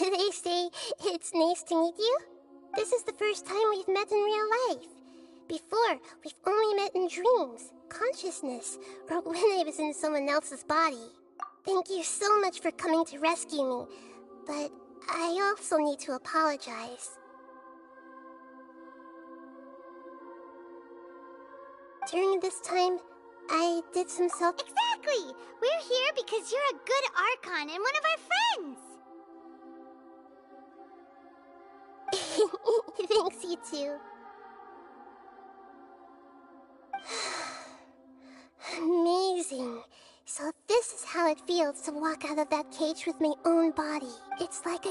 They say it's nice to meet you. This is the first time we've met in real life. Before, we've only met in dreams, consciousness, or when I was in someone else's body. Thank you so much for coming to rescue me, but I also need to apologize. During this time, I did some self- Exactly! We're here because you're a good Archon and one of our friends! Thanks, you too. Amazing. So this is how it feels to walk out of that cage with my own body. It's like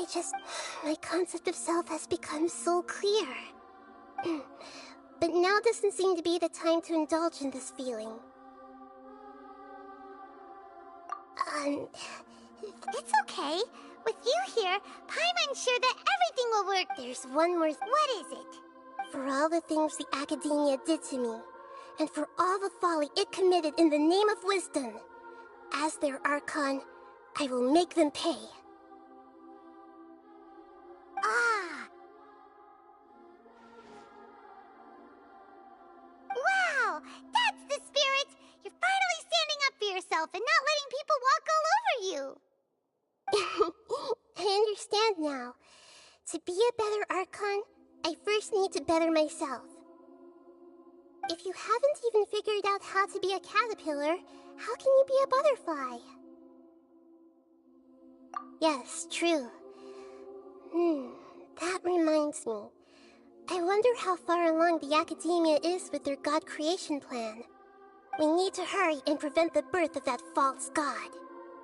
my concept of self has become so clear. But now doesn't seem to be the time to indulge in this feeling. It's okay. With you here, Paimon's sure that everything will work. There's one more What is it? For all the things the Academia did to me, and for all the folly it committed in the name of wisdom, as their Archon, I will make them pay. Ah! Wow! That's the spirit! You're finally standing up for yourself and not letting people walk all over you! I understand now. To be a better Archon, I first need to better myself. If you haven't even figured out how to be a caterpillar, how can you be a butterfly? Yes, true. That reminds me. I wonder how far along the Academia is with their god creation plan. We need to hurry and prevent the birth of that false god.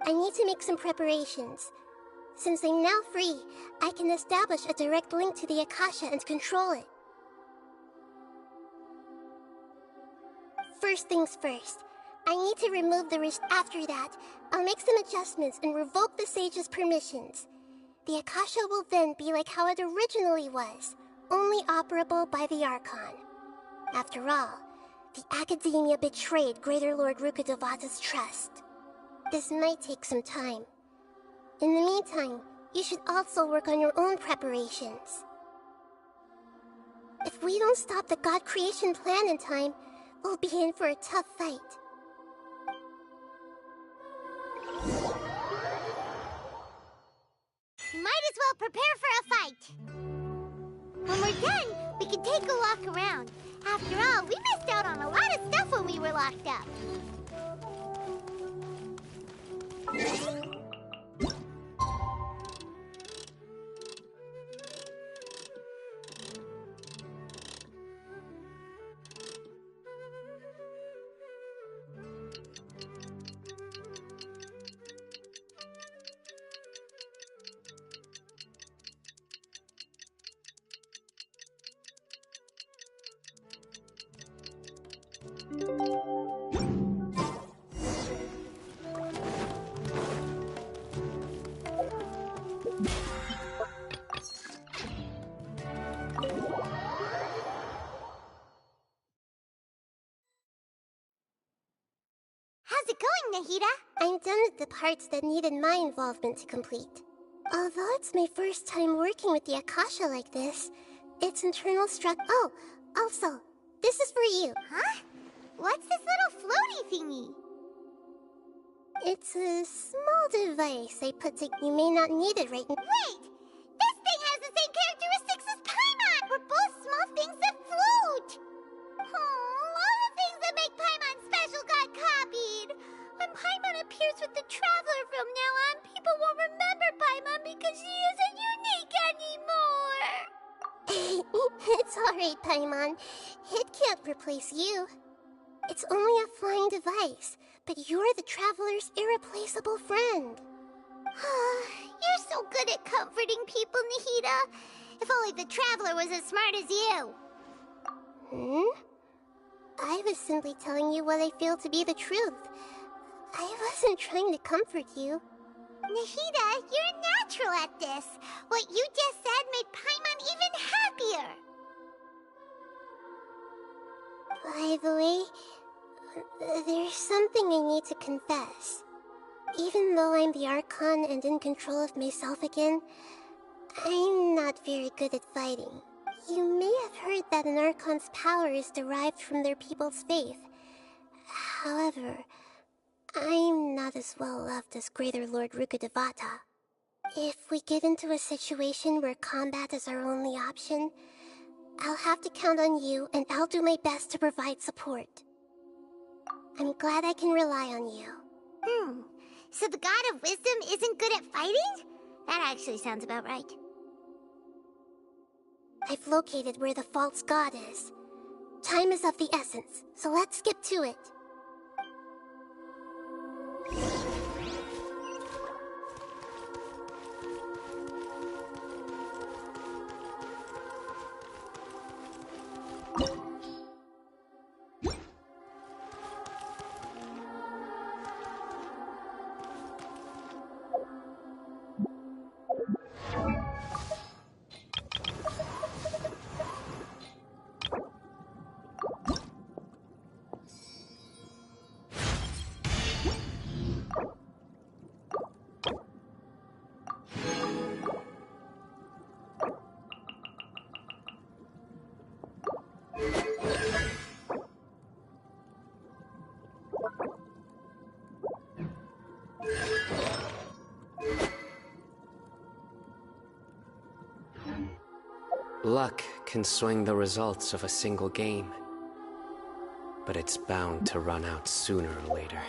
I need to make some preparations. Since I'm now free, I can establish a direct link to the Akasha and control it. First things first, I need to remove the wrist. After that, I'll make some adjustments and revoke the sage's permissions. The Akasha will then be like how it originally was, only operable by the Archon. After all, the Academia betrayed Greater Lord Rukkhadevata's trust. This might take some time. In the meantime, you should also work on your own preparations. If we don't stop the god creation plan in time, we'll be in for a tough fight. You might as well prepare for a fight. When we're done, we can take a walk around. After all, we missed out on a lot of stuff when we were locked up. How's it going, Nahida? I'm done with the parts that needed my involvement to complete. Although it's my first time working with the Akasha like this, its internal Oh, also, this is for you. Huh? What's this little floaty thingy? It's a small device I put to... You may not need it right now. Wait! This thing has the same characteristics as Paimon! We're both small things that float! All the things that make Paimon special got copied! When Paimon appears with the Traveler from now on, people won't remember Paimon because she isn't unique anymore! It's alright, Paimon. It can't replace you. It's only a flying device, but you're the Traveler's irreplaceable friend. You're so good at comforting people, Nahida. If only the Traveler was as smart as you. I was simply telling you what I feel to be the truth. I wasn't trying to comfort you. Nahida, you're natural at this. What you just said made Paimon even happier. By the way, there's something I need to confess. Even though I'm the Archon and in control of myself again, I'm not very good at fighting. You may have heard that an Archon's power is derived from their people's faith. However, I'm not as well loved as Greater Lord Rukkhadevata. If we get into a situation where combat is our only option, I'll have to count on you, and I'll do my best to provide support. I'm glad I can rely on you. So the God of Wisdom isn't good at fighting? That actually sounds about right. I've located where the false god is. Time is of the essence, so let's skip to it. Luck can swing the results of a single game, but it's bound to run out sooner or later.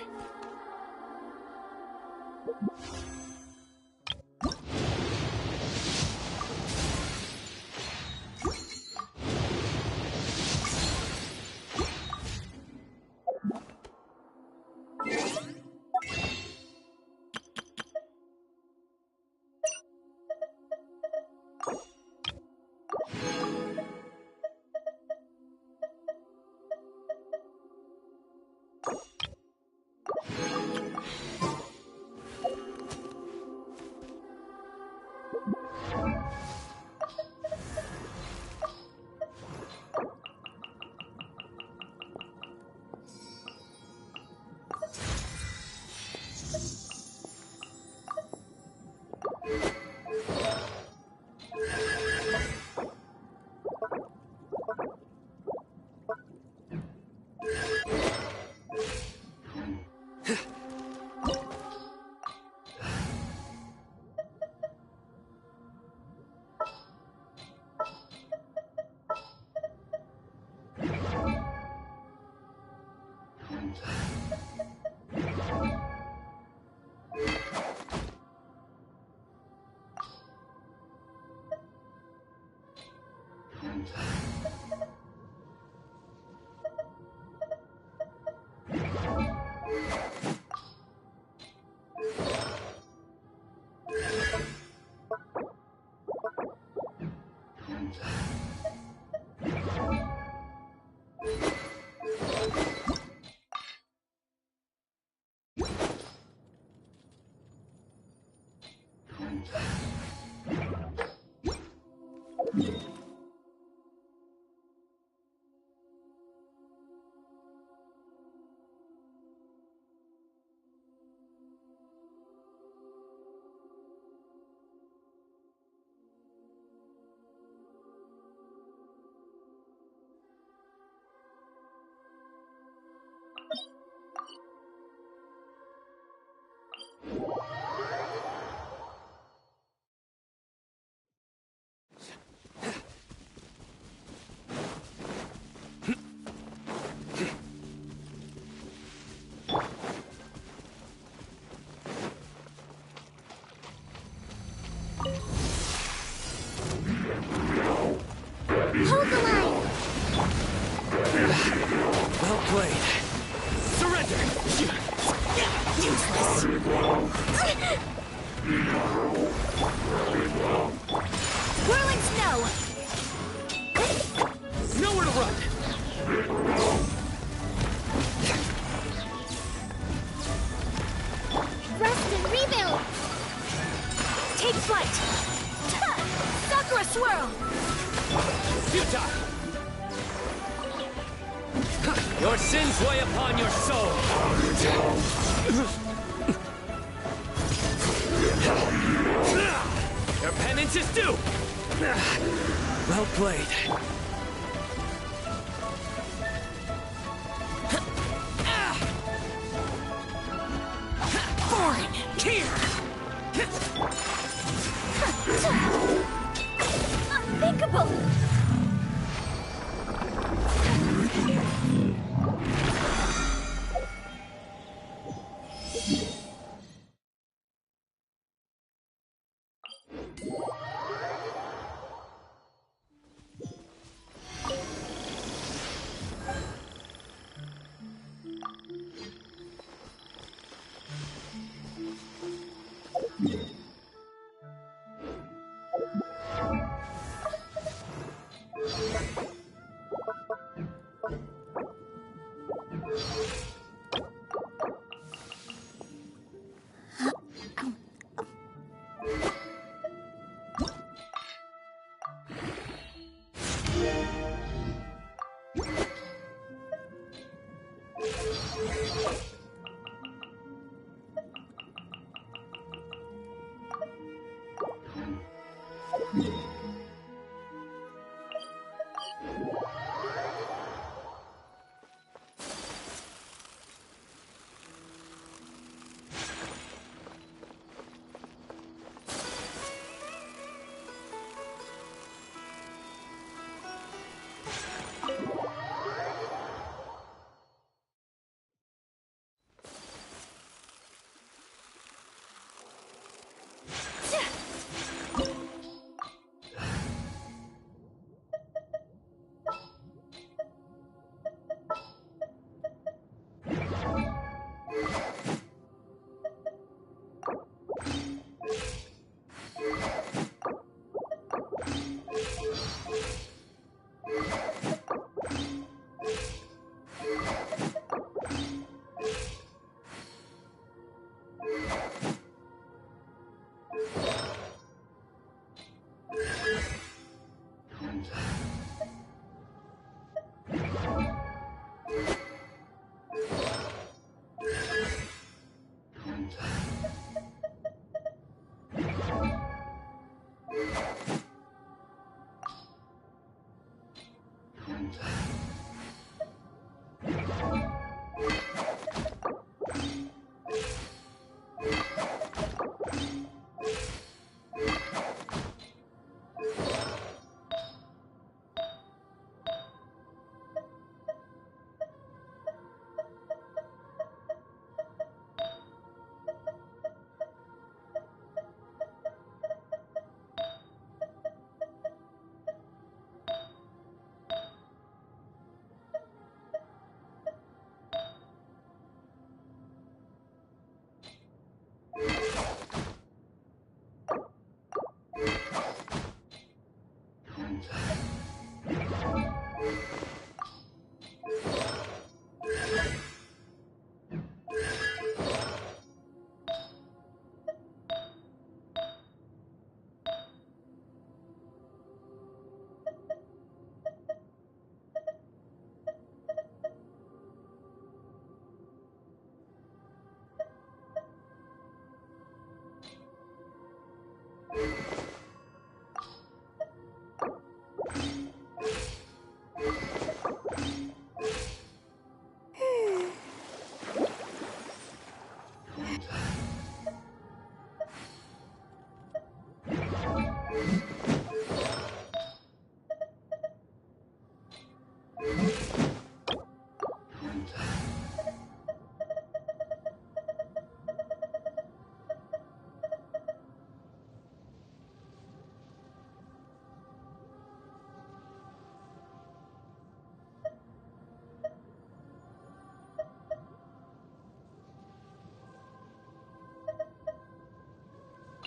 Hold the line! Well played. Surrender! Useless. Whirling snow! Nowhere to run! Rest and rebuild! Take flight! Sakura swirl! Futile! Your sins weigh upon your soul! Your penance inches due! Well played. Foreign! Here! Unthinkable!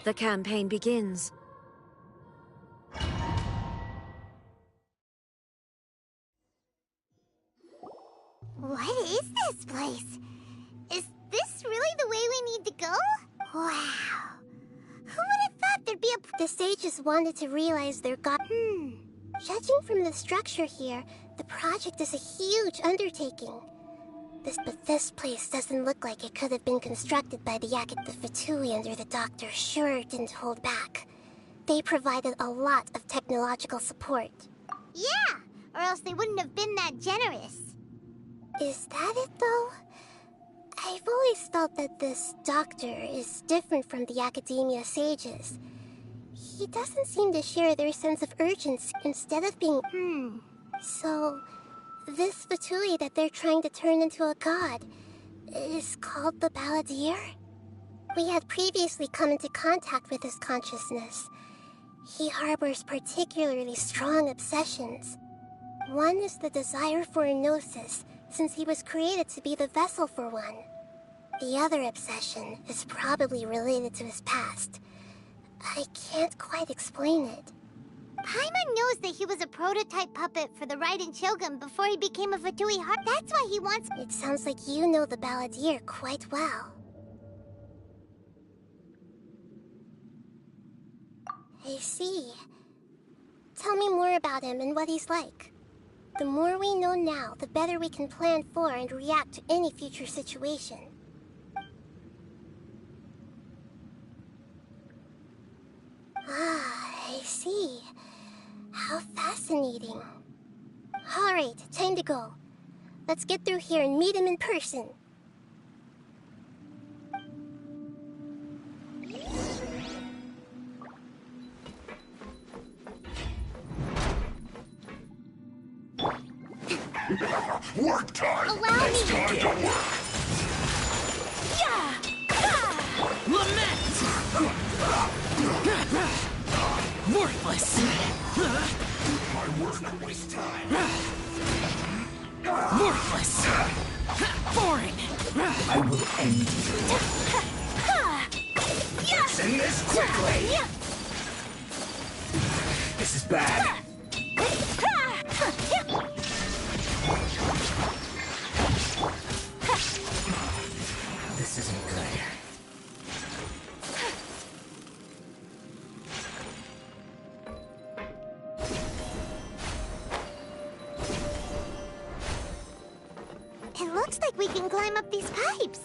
The campaign begins. What is this place? Is this really the way we need to go? Wow. Who would have thought there'd be a... The sages wanted to realize their god. Judging from the structure here, the project is a huge undertaking. But this place doesn't look like it could have been constructed by the Yakut the Fatui under the Doctor. Sure didn't hold back. They provided a lot of technological support. Yeah, or else they wouldn't have been that generous. Is that it, though? I've always felt that this doctor is different from the academia sages. He doesn't seem to share their sense of urgency instead of being... So, this Fatui that they're trying to turn into a god is called the Balladeer? We had previously come into contact with his consciousness. He harbors particularly strong obsessions. One is the desire for a gnosis, since he was created to be the vessel for one. The other obsession is probably related to his past. I can't quite explain it. Paimon knows that he was a prototype puppet for the Raiden Shogun before he became a Fatui Heart. That's why he wants... It sounds like you know the Balladeer quite well. I see. Tell me more about him and what he's like. The more we know now, the better we can plan for and react to any future situation. Ah, I see. How fascinating. Alright, time to go. Let's get through here and meet him in person. Work time! Allow It's me. time to work! Yeah! Lament! Worthless! My work will waste time! Worthless! Foreign! I will end you! Let's end this quickly! This is bad! This isn't good. It looks like we can climb up these pipes.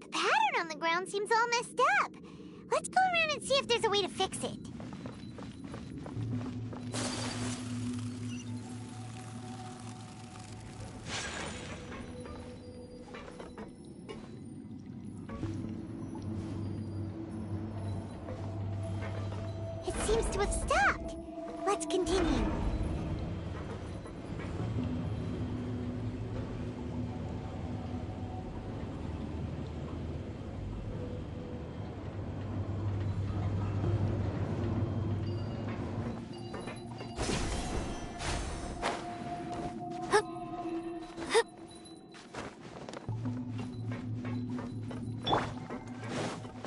The pattern on the ground seems all messed up. Let's go around and see if there's a way to fix it. It seems to have stopped. Let's continue.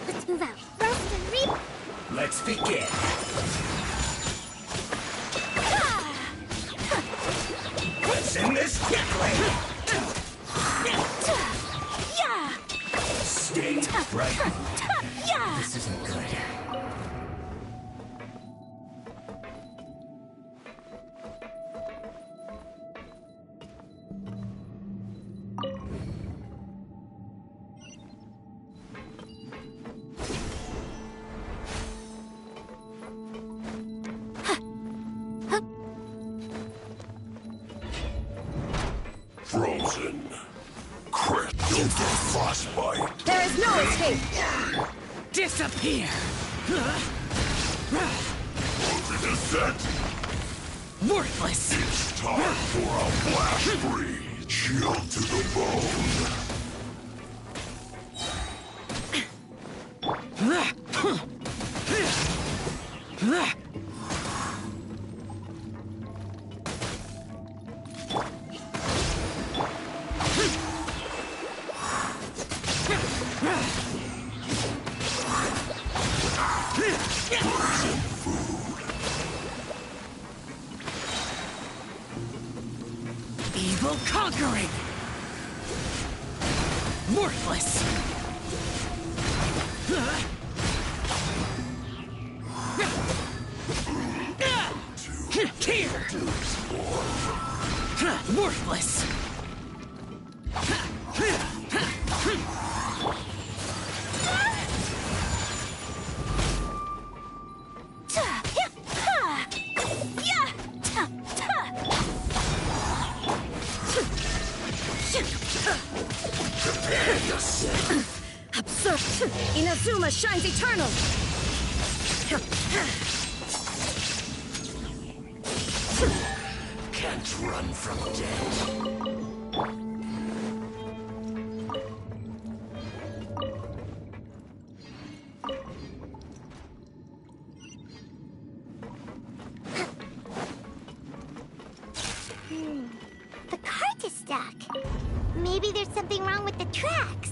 Let's move out. Rust and reap. Let's begin! Let's end this quickly! Stay right. This isn't good. Frozen. Crystal frostbite. There is no escape! Disappear! Ultra descent. Worthless! It's time for a blast spree. Chill to the bone. Evil conquering! Worthless! Here! Worthless! Prepare yourself. Absurd! Inazuma shines eternal! Can't run from death. The cart is stuck. Maybe there's something wrong with the tracks.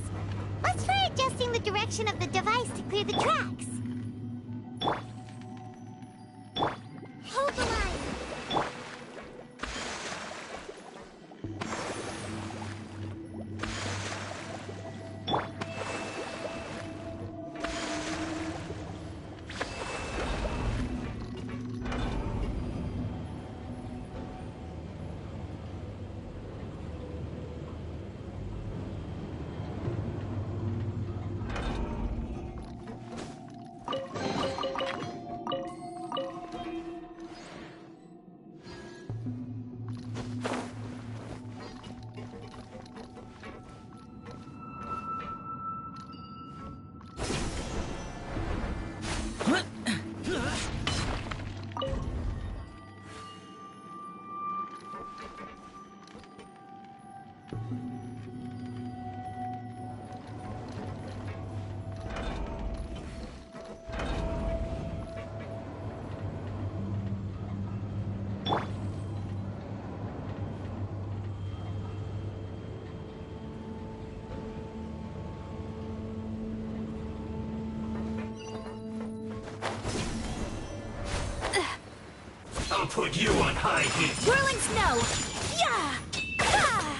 Let's try adjusting the direction of the device to clear the tracks. Hold the line. I'll put you on high heat. Whirling snow! Yeah! Ha!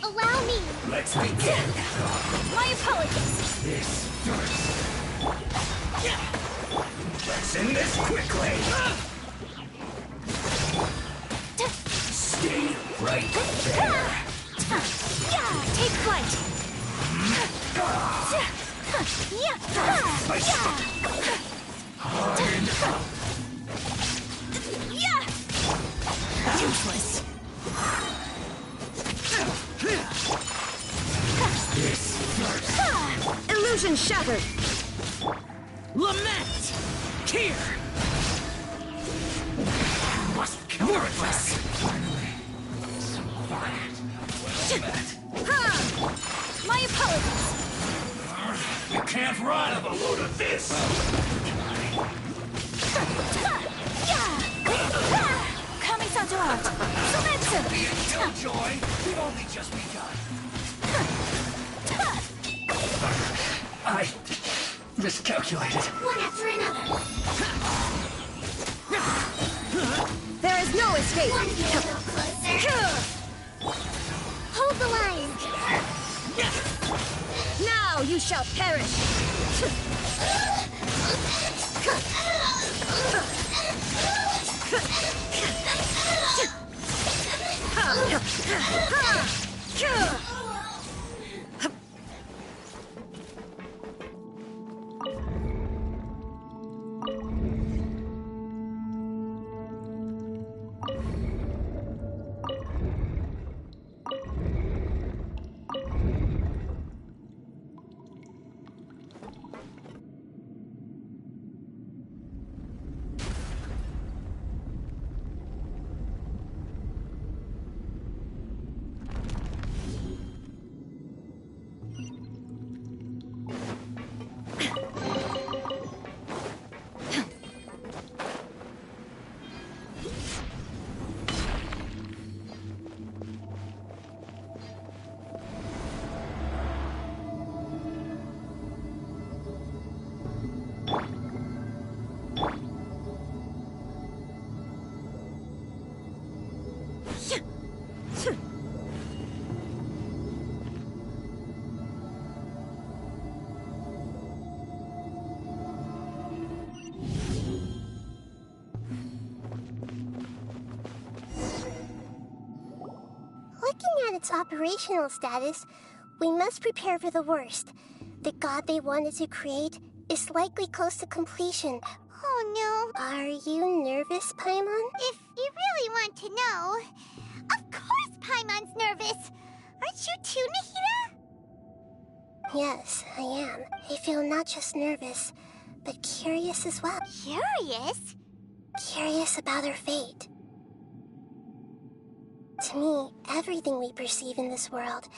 Allow me! Let's begin. My apologies! This first. Let's end this quickly. Stay right there. Yeah! Take flight! Useless! This first. Illusion shattered! Lament! Here! Must kill Worthless! Finally. So quiet. My apologies! You can't run of a load of this. Kami-san's art! Semetsu! Killjoy, we've only just begun. I miscalculated. One after another. There is no escape! One a little closer. Hold the line. Now you shall perish! Looking at its operational status, we must prepare for the worst. The god they wanted to create is likely close to completion. Oh no. Are you nervous, Paimon? If you really want to know, of course Paimon's nervous. Aren't you too, Nahida? Yes, I am. I feel not just nervous, but curious as well. Curious? Curious about her fate. To me, everything we perceive in this world,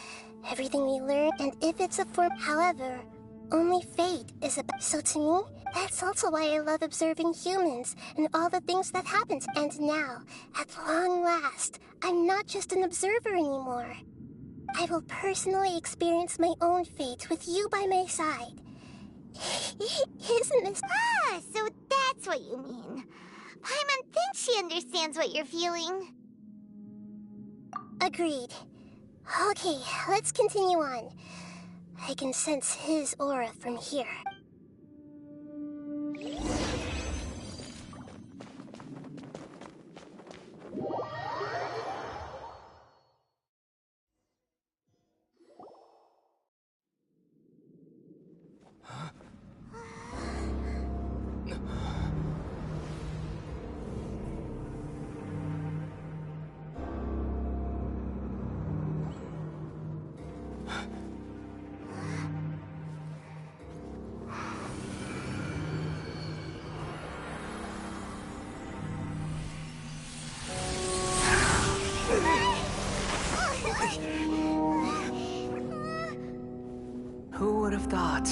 everything we learn, and if it's a form, however, only fate is a... So to me, that's also why I love observing humans and all the things that happen. And now, at long last, I'm not just an observer anymore. I will personally experience my own fate with you by my side. Isn't this... Ah, so that's what you mean. Paimon thinks she understands what you're feeling. Agreed. Okay, let's continue on. I can sense his aura from here. Who would have thought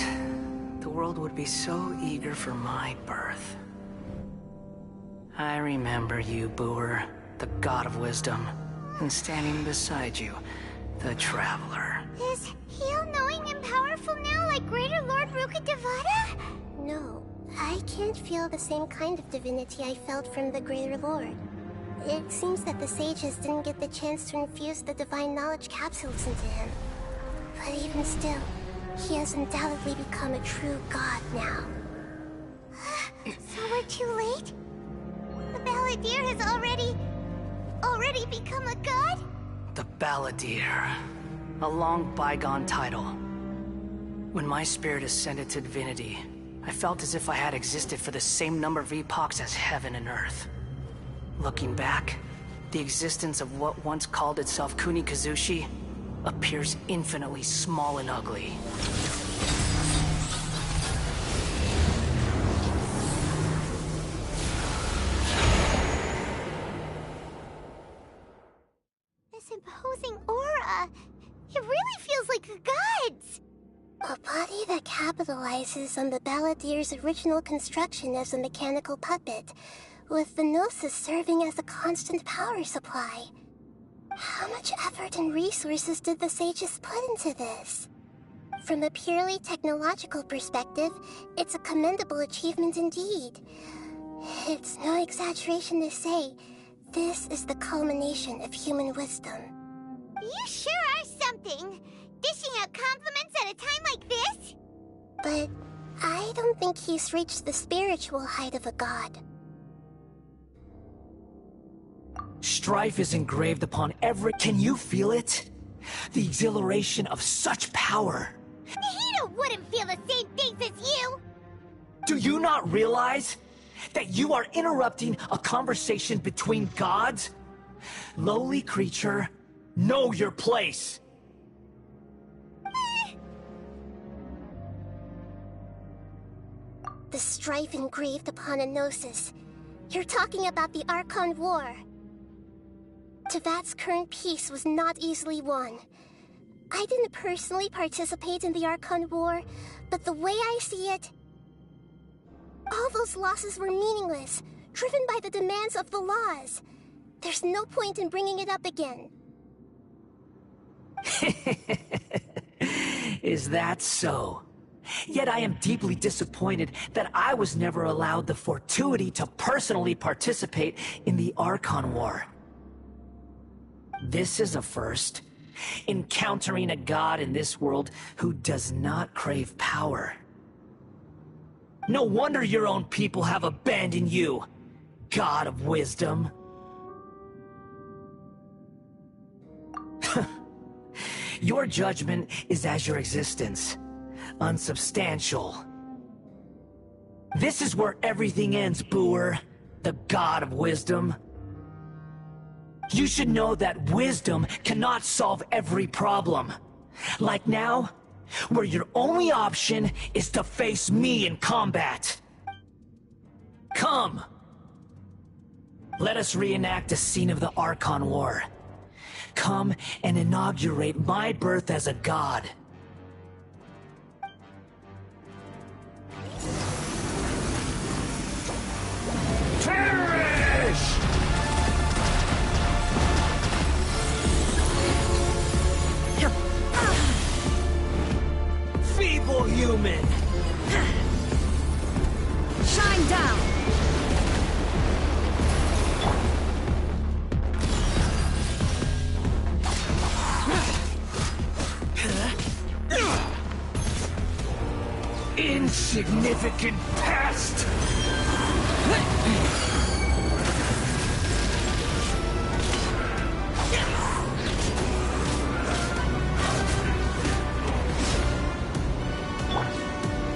the world would be so eager for my birth? I remember you, Booer, the god of wisdom, and standing beside you, the traveler. Is he all-knowing and powerful now like Greater Lord Rukkhadevata? No, I can't feel the same kind of divinity I felt from the Greater Lord. It seems that the sages didn't get the chance to infuse the divine knowledge capsules into him. But even still, he has undoubtedly become a true god now. So we're too late? The Balladeer has already become a god? The Balladeer. A long bygone title. When my spirit ascended to divinity, I felt as if I had existed for the same number of epochs as heaven and earth. Looking back, the existence of what once called itself Kunikazushi appears infinitely small and ugly. This imposing aura, it really feels like the gods! A body that capitalizes on the Balladeer's original construction as a mechanical puppet, with the Gnosis serving as a constant power supply. How much effort and resources did the sages put into this? From a purely technological perspective, it's a commendable achievement indeed. It's no exaggeration to say, this is the culmination of human wisdom. You sure are something! Dishing out compliments at a time like this? But I don't think he's reached the spiritual height of a god. Strife is engraved upon every... Can you feel it? The exhilaration of such power. Nahida wouldn't feel the same things as you! Do you not realize that you are interrupting a conversation between gods? Lowly creature, know your place. The strife engraved upon a gnosis. You're talking about the Archon War. Tevat's current peace was not easily won. I didn't personally participate in the Archon War, but the way I see it, all those losses were meaningless, driven by the demands of the laws. There's no point in bringing it up again. Is that so? Yet I am deeply disappointed that I was never allowed the fortuity to personally participate in the Archon War. This is a first. Encountering a god in this world who does not crave power. No wonder your own people have abandoned you, God of Wisdom. Your judgment is as your existence, unsubstantial. This is where everything ends, Booer, the God of Wisdom. You should know that wisdom cannot solve every problem. Like now, where your only option is to face me in combat. Come! Let us reenact a scene of the Archon War. Come and inaugurate my birth as a god. Perish! Feeble human! Shine down! Insignificant pest!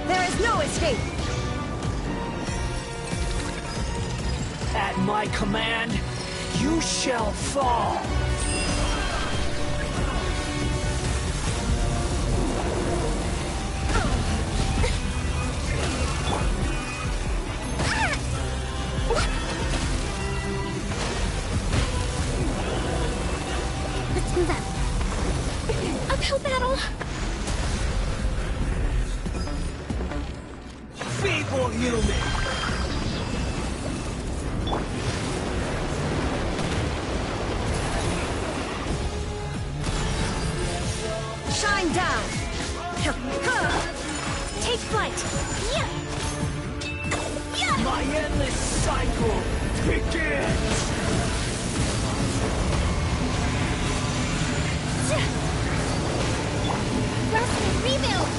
There is no escape! At my command, you shall fall! Let's move out. Uphill battle! Feeble human! Shine down! Take flight! My endless cycle begins! Rest and rebuild!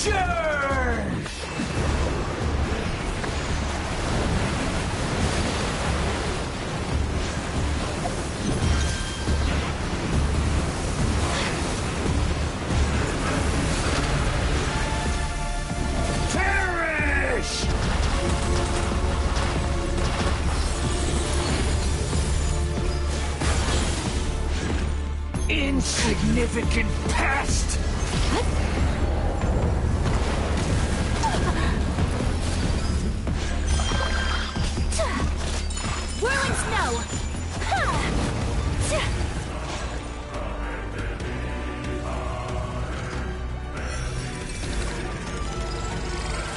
Churn! Perish! Insignificant pest! Whirling snow!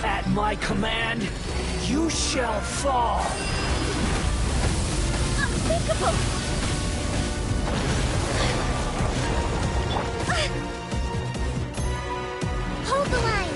At my command, you shall fall! Unthinkable! Hold the line!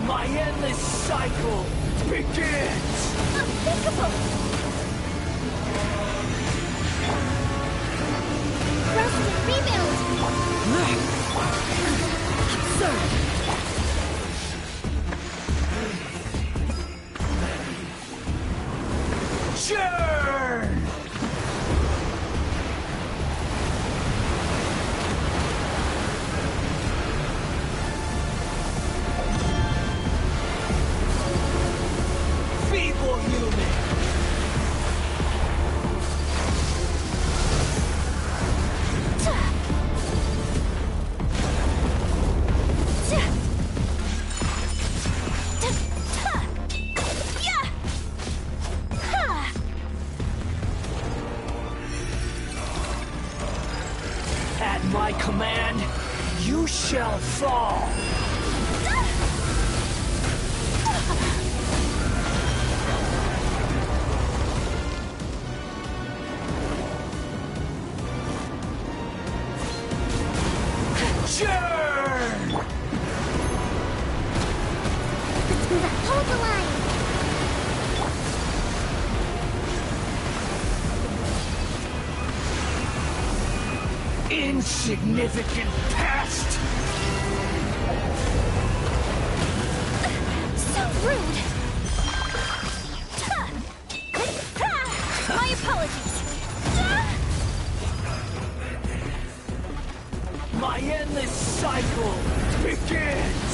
My endless cycle begins! Unthinkable! Rest and rebuild! Absurd! Churn! Feeble human! At my command, you shall fall! Churn! Let's move up. Hold the line! Insignificant past! So rude! My apologies! My endless cycle begins!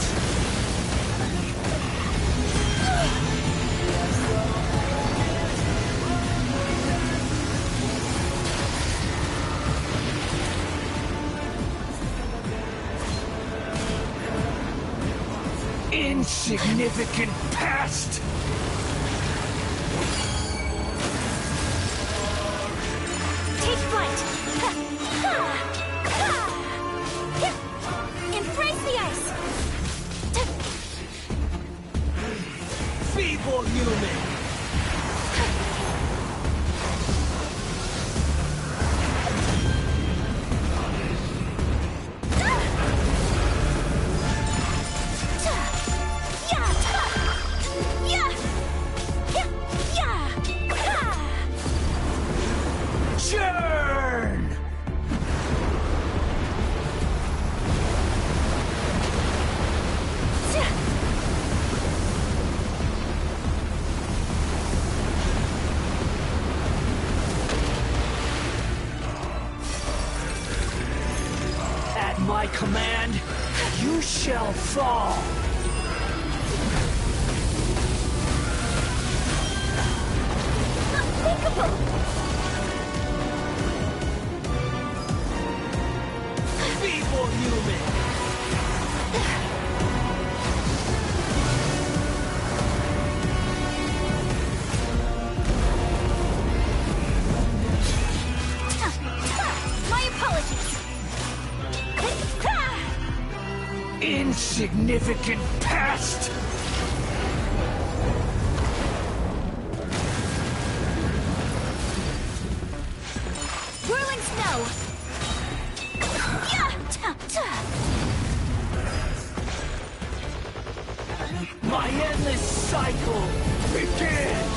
Insignificant past! Take flight! Embrace the ice! Feeble human! Churn! At my command, you shall fall! Unthinkable! Feeble human! My apologies! Insignificant past! Whirling snow! My endless cycle begins!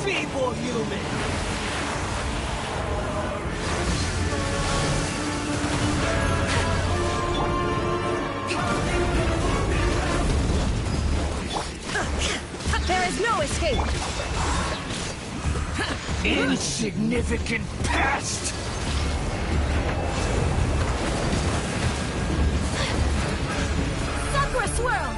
Feeble human! Insignificant pest! Sakura Swirl!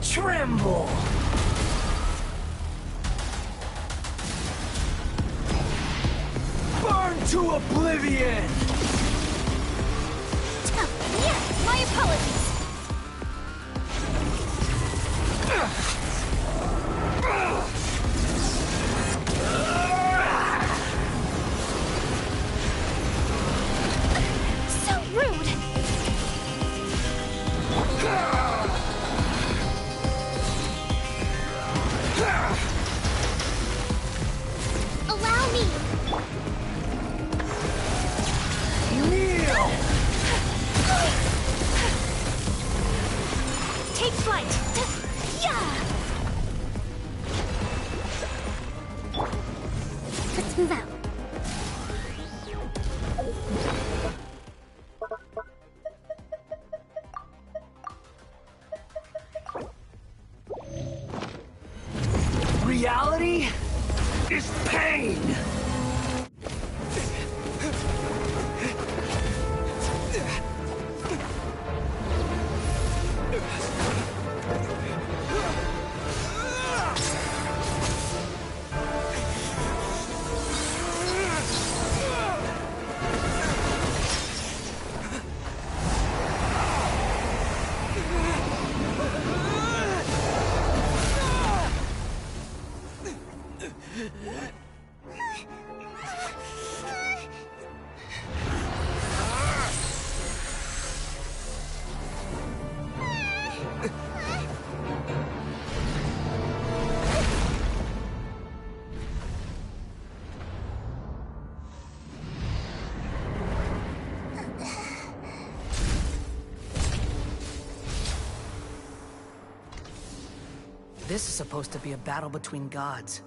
Tremble! Burn to oblivion! Yeah, my apologies. So rude. Allow me! Kneel! Take flight. Yeah. Let's move out. Reality is pain! This is supposed to be a battle between gods,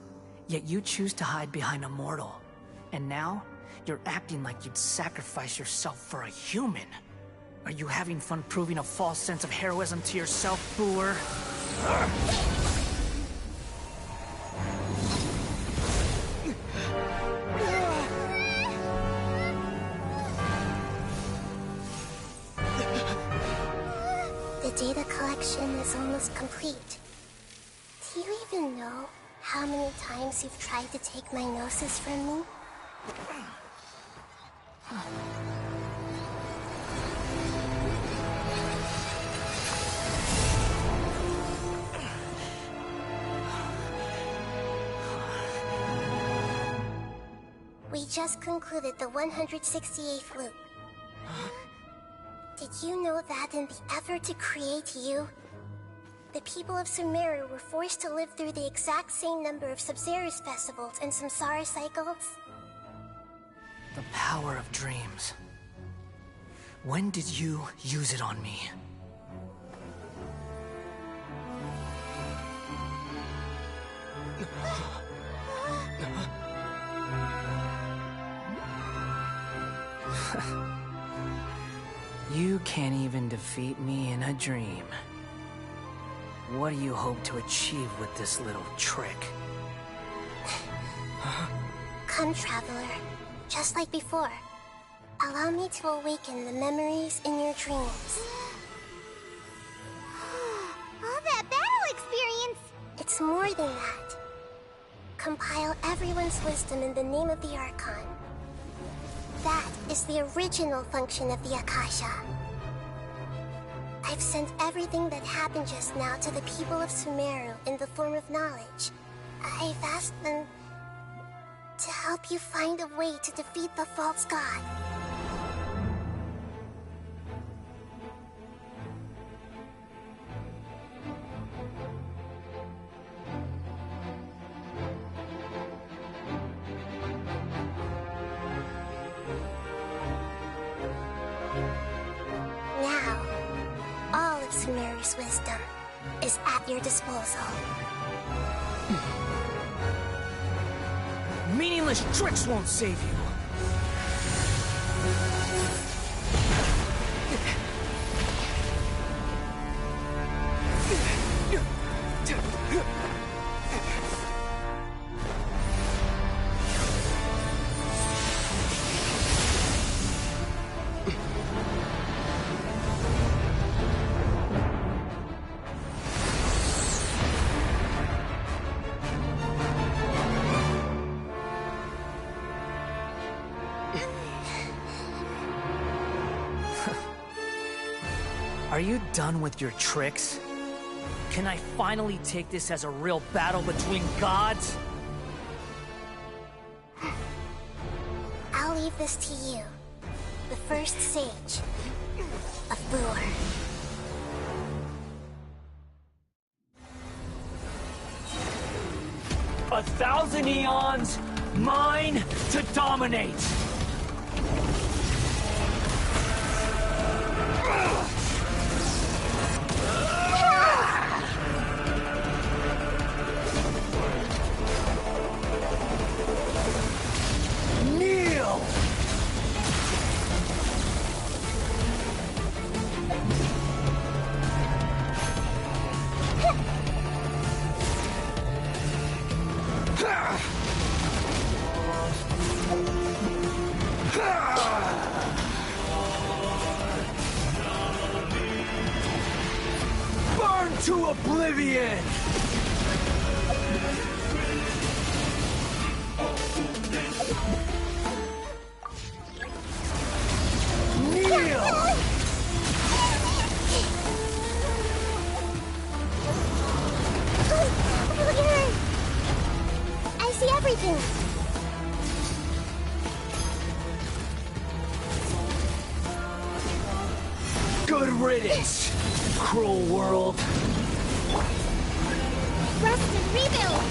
yet you choose to hide behind a mortal. And now, you're acting like you'd sacrifice yourself for a human. Are you having fun proving a false sense of heroism to yourself, booer? The data collection is almost complete. Do you even know how many times you've tried to take my gnosis from me? We just concluded the 168th loop. Did you know that in the effort to create you, the people of Sumeru were forced to live through the exact same number of Sub-Zerus festivals and Samsara cycles? The power of dreams. When did you use it on me? You can't even defeat me in a dream. What do you hope to achieve with this little trick? Come, Traveler. Just like before. Allow me to awaken the memories in your dreams. All that battle experience! It's more than that. Compile everyone's wisdom in the name of the Archon. That is the original function of the Akasha. I've sent everything that happened just now to the people of Sumeru in the form of knowledge. I've asked them to help you find a way to defeat the false god. Sumeru's wisdom is at your disposal. Meaningless tricks won't save you. Are you done with your tricks? Can I finally take this as a real battle between gods? I'll leave this to you. The first sage of Boor. 1,000 eons, mine to dominate! Kneel! Burn to oblivion! Kneel! Look at her! I see everything! Good riddance, cruel world. Rest and rebuild!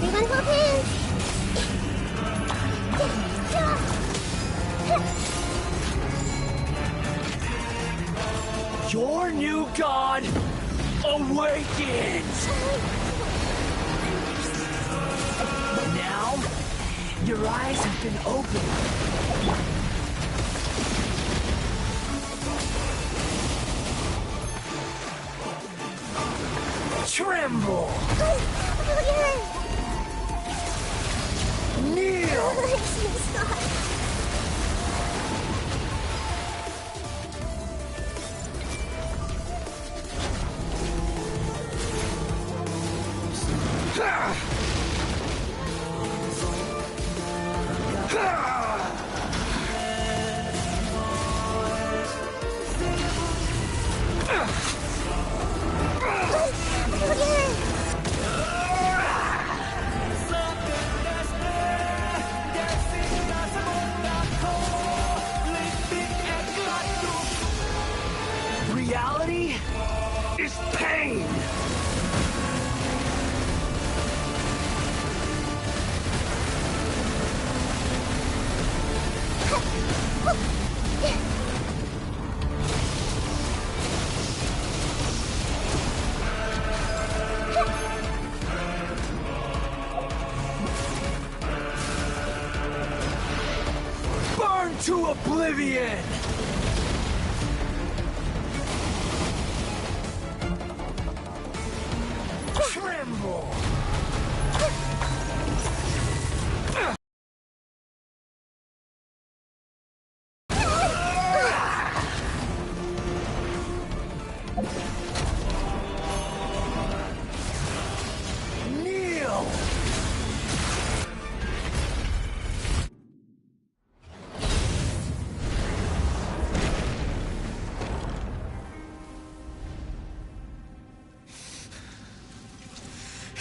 Everyone hold hands! Your new god awakens! Now, your eyes have been opened. Tremble! Look at her! Kneel! Look at her! Reality is pain! Burn to oblivion! Tremble! Kneel!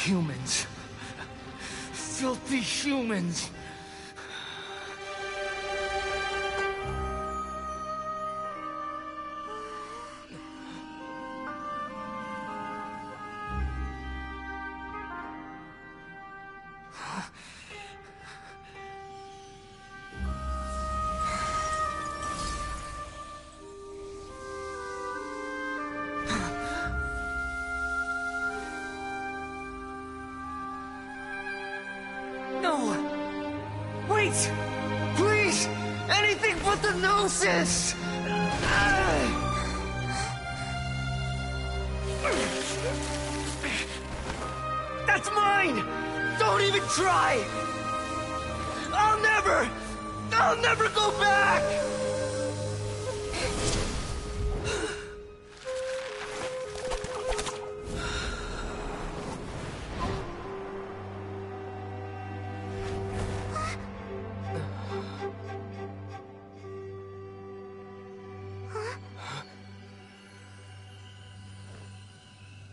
Humans. Filthy humans. No! Wait! Please! Anything but the Gnosis! That's mine! Don't even try! I'll never go back!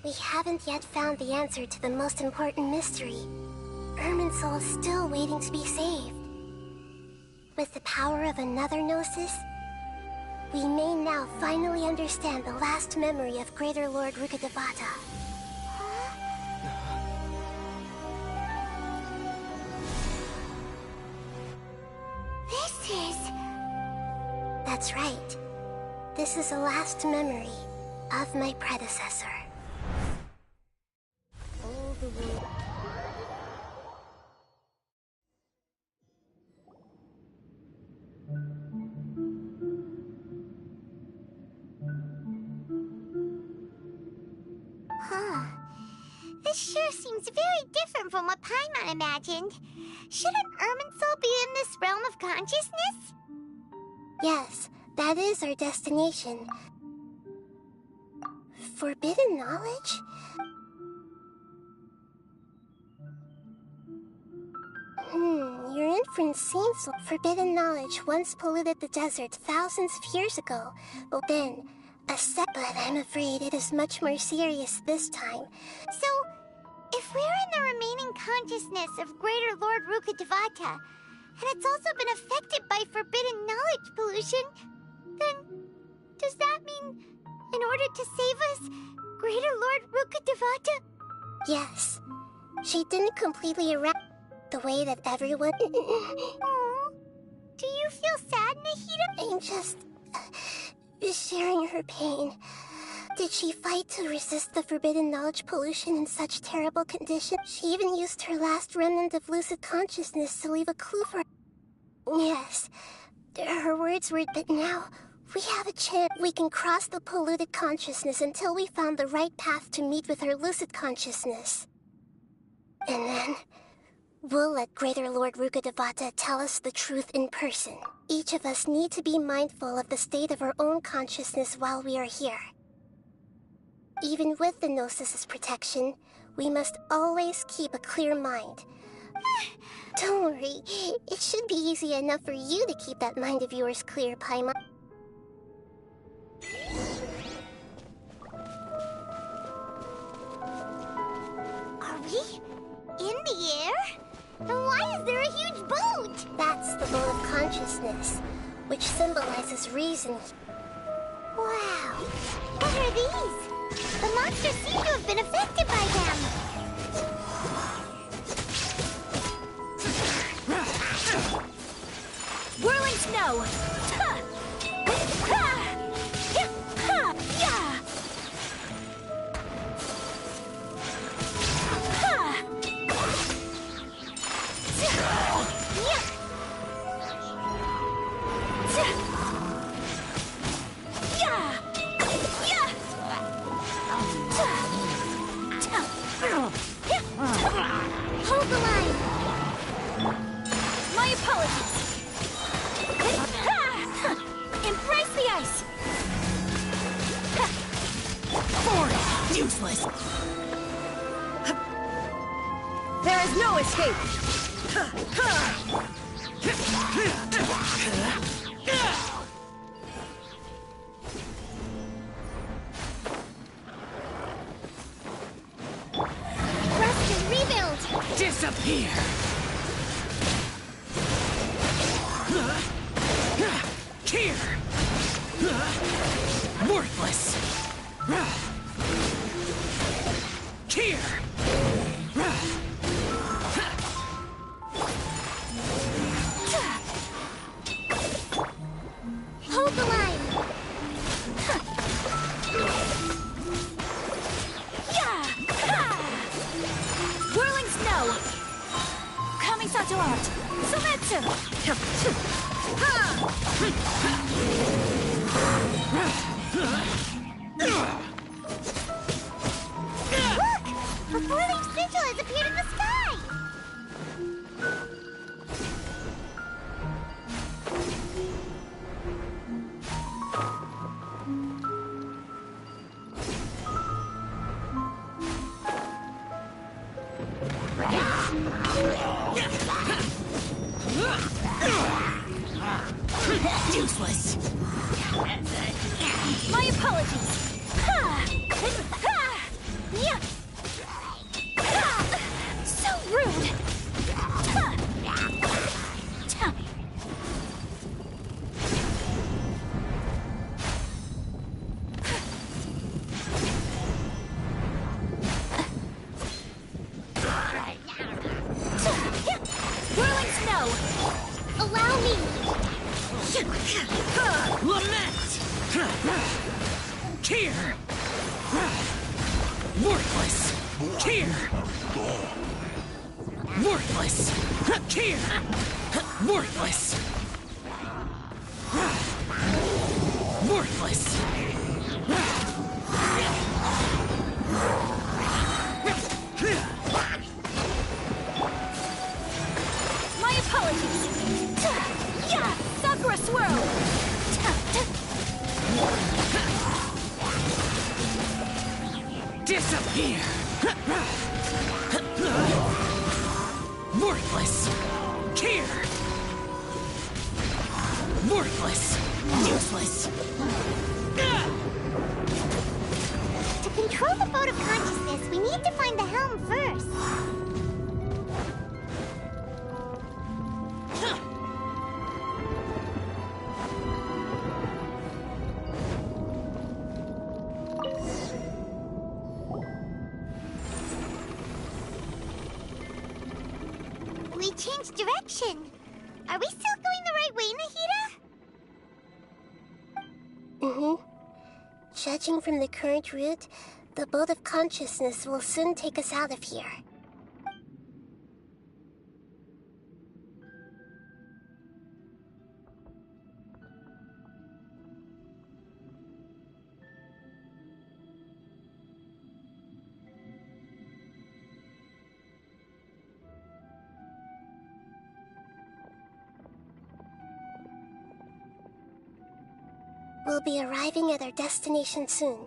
We haven't yet found the answer to the most important mystery. Irminsul is still waiting to be saved. With the power of another Gnosis, we may now finally understand the last memory of Greater Lord Rukkhadevata. This is... That's right. This is the last memory of my predecessor. Huh. This sure seems very different from what Paimon imagined. Shouldn't Irminsul be in this realm of consciousness? Yes, that is our destination. Forbidden knowledge? Your inference seems so. Forbidden knowledge once polluted the desert thousands of years ago, but then but I'm afraid it is much more serious this time. So, if we're in the remaining consciousness of Greater Lord Rukkhadevata, and it's also been affected by forbidden knowledge pollution, then does that mean, in order to save us, Greater Lord Rukkhadevata? Yes. She didn't completely erase the way that everyone... Aww. Do you feel sad, Nahida? I'm just... sharing her pain. Did she fight to resist the forbidden knowledge pollution in such terrible conditions? She even used her last remnant of lucid consciousness to leave a clue for... Yes. Her words were, but now we have a chance. We can cross the polluted consciousness until we found the right path to meet with her lucid consciousness. And then... we'll let Greater Lord Rukkhadevata tell us the truth in person. Each of us need to be mindful of the state of our own consciousness while we are here. Even with the Gnosis's protection, we must always keep a clear mind. Don't worry, it should be easy enough for you to keep that mind of yours clear, Paimon. Are we in the air? And why is there a huge boat? That's the boat of consciousness, which symbolizes reason. Wow. What are these? The monsters seem to have been affected by them. Whirling snow! Ha! Ha! Ya! Ha! Ya! Ha! Ya! Ya! Ya! Hold the line! My apologies! Embrace the ice! Boring! Useless! There is no escape! Resting Disappear! Here! Worthless! Here! Hold the line! Whirling snow! Kamisato art! Sumetsu! Look! A four-leaf sigil has appeared in the sky! Useless! My apologies! So rude! Whirling snow! Allow me! Lament! Here! Worthless! Here! Worthless! Here! Worthless! Worthless! My apologies! Sakura swirl! Disappear! Worthless! Here! Worthless! Useless! To control the boat of consciousness, we need to find the helm first. We changed direction. Are we still going the right way, Nahida? Mm-hmm. Judging from the current route, the boat of consciousness will soon take us out of here. We'll be arriving at our destination soon.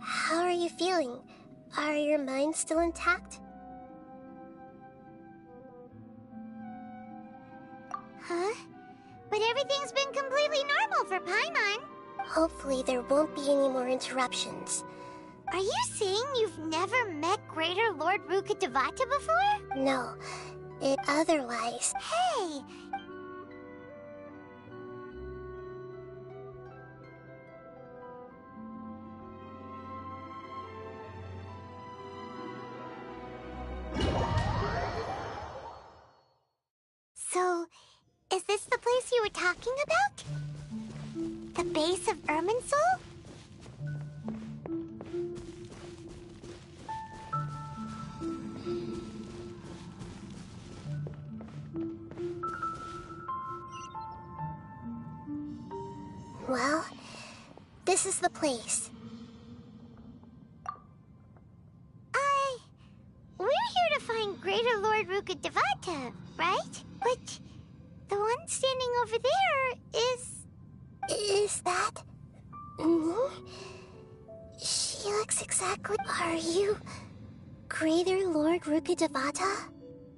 How are you feeling? Are your minds still intact? Huh? But everything's been completely normal for Paimon. Hopefully there won't be any more interruptions. Are you saying you've never met Greater Lord Ruka Devata before? No, otherwise... Hey! So, is this the place you were talking about? The base of Irminsul? Well, this is the place. We're here to find Greater Lord Ruka Devata, right? But the one standing over there is... Is that... me? She looks exactly... Are you... Greater Lord Ruka Devata?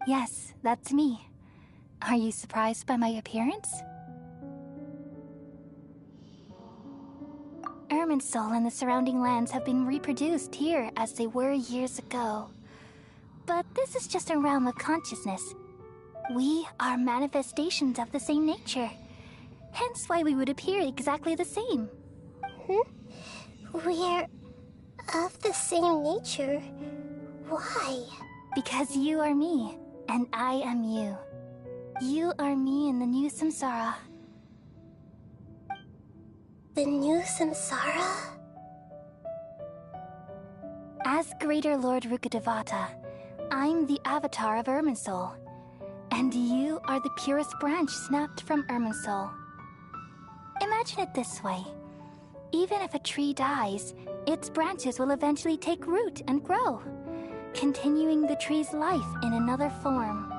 Yes, that's me. Are you surprised by my appearance? Irminsul and the surrounding lands have been reproduced here as they were years ago. But this is just a realm of consciousness. We are manifestations of the same nature. Hence why we would appear exactly the same. We're of the same nature. Why? Because you are me, and I am you. You are me in the new samsara. The new samsara? As Greater Lord Rukkhadevata, I'm the avatar of Irminsul. And you are the purest branch snapped from Irminsul. Imagine it this way. Even if a tree dies, its branches will eventually take root and grow, continuing the tree's life in another form.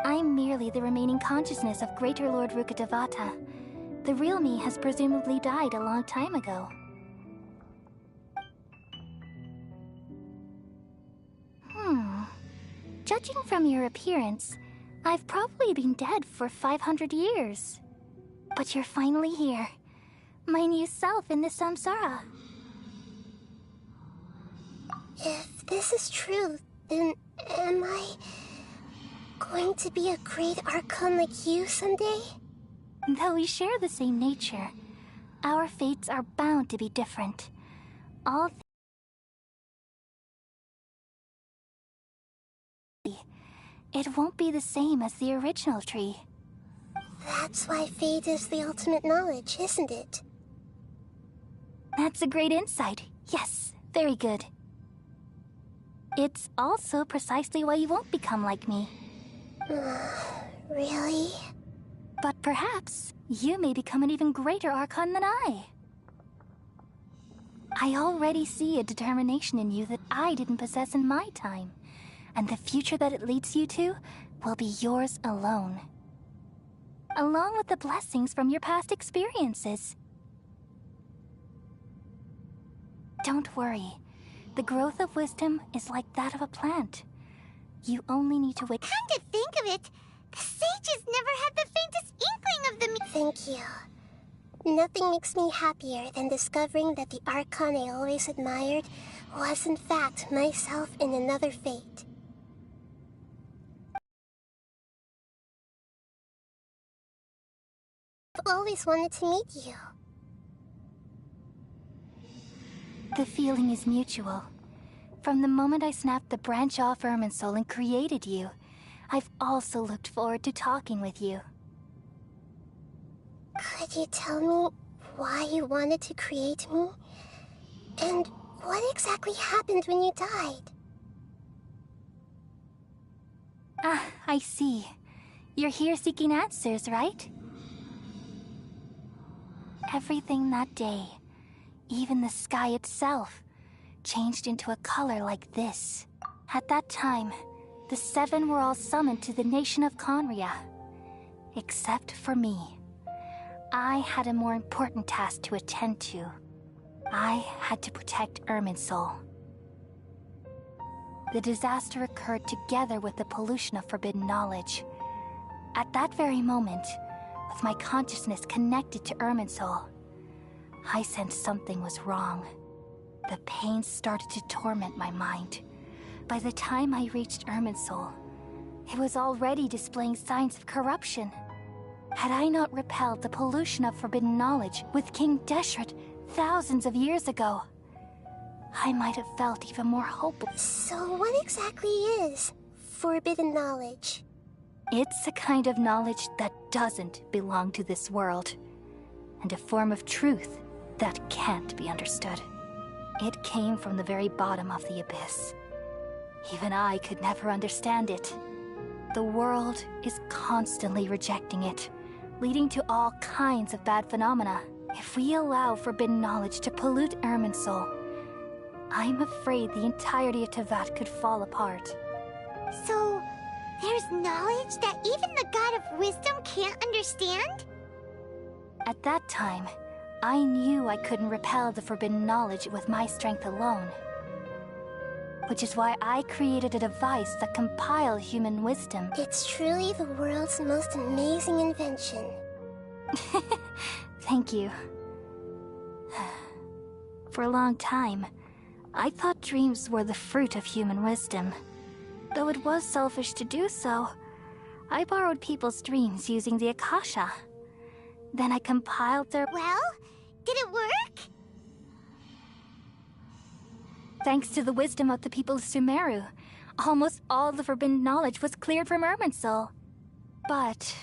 I'm merely the remaining consciousness of Greater Lord Rukkhadevata. The real me has presumably died a long time ago. Judging from your appearance, I've probably been dead for 500 years. But you're finally here. My new self in the samsara. If this is true, then am I going to be a great Archon like you someday? Though we share the same nature, our fates are bound to be different. All it won't be the same as the original tree. That's why fate is the ultimate knowledge, isn't it? That's a great insight. Yes, very good. It's also precisely why you won't become like me. Really? But perhaps you may become an even greater Archon than I. I already see a determination in you that I didn't possess in my time. And the future that it leads you to will be yours alone. Along with the blessings from your past experiences. Don't worry. The growth of wisdom is like that of a plant. You only need to wait. Come to think of it, the sages never had the faintest inkling of the Thank you. Nothing makes me happier than discovering that the Archon I always admired was in fact myself in another fate. I've always wanted to meet you. The feeling is mutual. From the moment I snapped the branch off Irminsul and created you, I've also looked forward to talking with you. Could you tell me why you wanted to create me? And what exactly happened when you died? Ah, I see. You're here seeking answers, right? Everything that day, even the sky itself, changed into a color like this. At that time, the seven were all summoned to the nation of Conria. Except for me. I had a more important task to attend to. I had to protect Irminsul. The disaster occurred together with the pollution of forbidden knowledge. At that very moment, with my consciousness connected to Irminsul, I sensed something was wrong. The pain started to torment my mind. By the time I reached Irminsul, it was already displaying signs of corruption. Had I not repelled the pollution of forbidden knowledge with King Deshret thousands of years ago, I might have felt even more hopeless. So what exactly is forbidden knowledge? It's a kind of knowledge that doesn't belong to this world, and a form of truth that can't be understood. It came from the very bottom of the abyss. Even I could never understand it. The world is constantly rejecting it, leading to all kinds of bad phenomena. If we allow forbidden knowledge to pollute Irminsul, I'm afraid the entirety of Tevat could fall apart. So, there's knowledge that even the God of Wisdom can't understand? At that time, I knew I couldn't repel the forbidden knowledge with my strength alone. Which is why I created a device that compiled human wisdom. It's truly the world's most amazing invention. Thank you. For a long time, I thought dreams were the fruit of human wisdom. Though it was selfish to do so, I borrowed people's dreams using the Akasha. Then I compiled their... Well, did it work? Thanks to the wisdom of the people of Sumeru, almost all the forbidden knowledge was cleared from Irminsul. But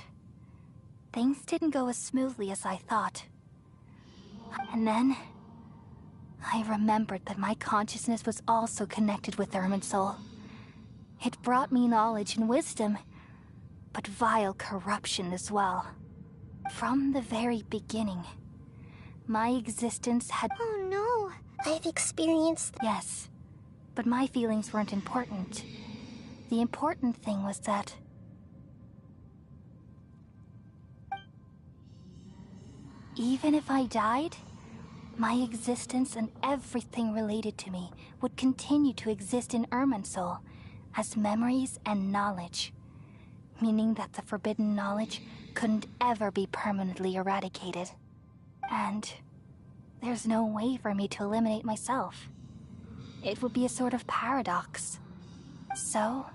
things didn't go as smoothly as I thought. And then I remembered that my consciousness was also connected with Irminsul. It brought me knowledge and wisdom, but vile corruption as well. From the very beginning, my existence had... Oh no, I've experienced... Yes, but my feelings weren't important. The important thing was that... even if I died, my existence and everything related to me would continue to exist in Irminsul as memories and knowledge, meaning that the forbidden knowledge couldn't ever be permanently eradicated. And there's no way for me to eliminate myself. It would be a sort of paradox. So,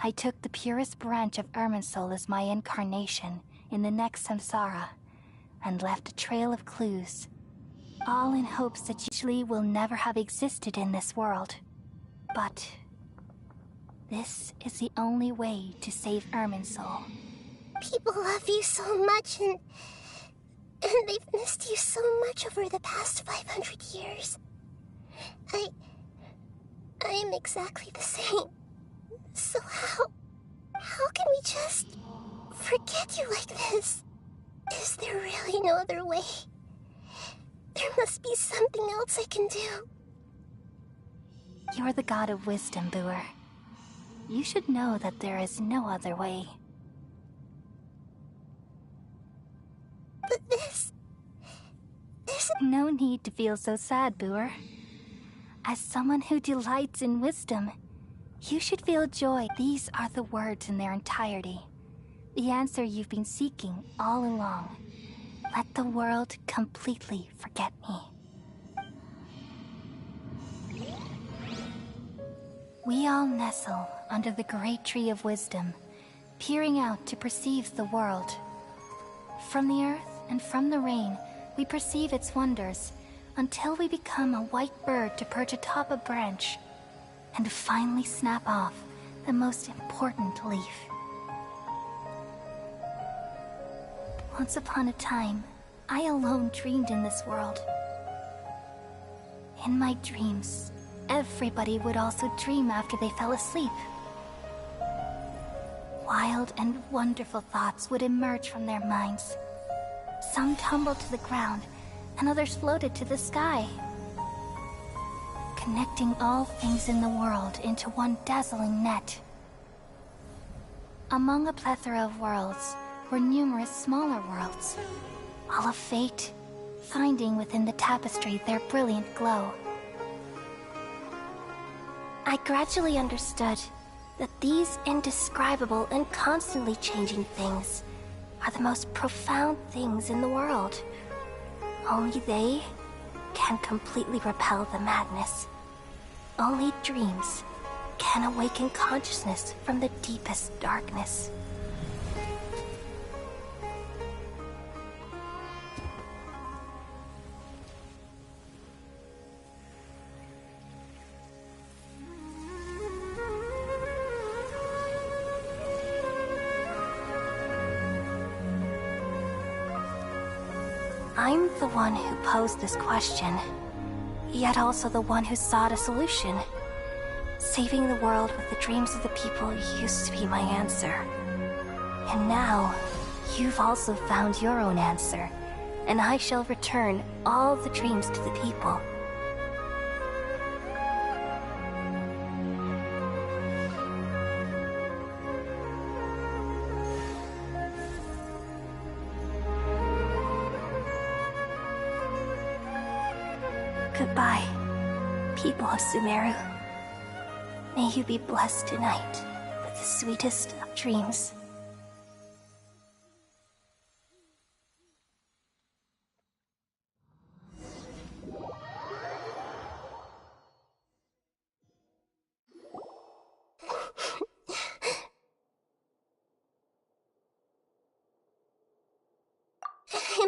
I took the purest branch of Irminsul as my incarnation in the next samsara, and left a trail of clues, all in hopes that usually will never have existed in this world. But this is the only way to save Irminsul. People love you so much, and they've missed you so much over the past 500 years. I am exactly the same. So how can we just forget you like this? Is there really no other way? There must be something else I can do. You're the god of wisdom, Booer. You should know that there is no other way. But this... No need to feel so sad, Booer. As someone who delights in wisdom, you should feel joy. These are the words in their entirety. The answer you've been seeking all along. Let the world completely forget me. We all nestle under the great tree of wisdom, peering out to perceive the world. From the earth and from the rain, we perceive its wonders, until we become a white bird to perch atop a branch, and finally snap off the most important leaf. Once upon a time, I alone dreamed in this world. In my dreams, everybody would also dream after they fell asleep. Wild and wonderful thoughts would emerge from their minds. Some tumbled to the ground, and others floated to the sky, connecting all things in the world into one dazzling net. Among a plethora of worlds were numerous smaller worlds, all of fate, finding within the tapestry their brilliant glow. I gradually understood that these indescribable and constantly changing things are the most profound things in the world. Only they can completely repel the madness. Only dreams can awaken consciousness from the deepest darkness. I'm the one who posed this question, yet also the one who sought a solution. Saving the world with the dreams of the people used to be my answer. And now, you've also found your own answer, and I shall return all the dreams to the people. Goodbye, people of Sumeru. May you be blessed tonight with the sweetest of dreams.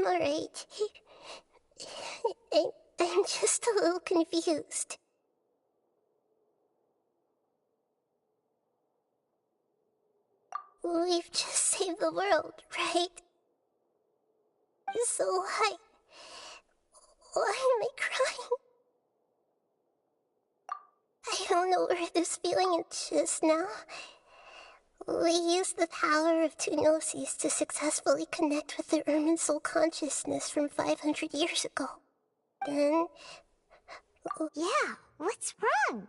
alright. I'm just a little confused. We've just saved the world, right? So why am I crying? I don't know where this feeling is just now. We used the power of two gnosis to successfully connect with the Irminsul consciousness from 500 years ago. Then... Yeah, what's wrong?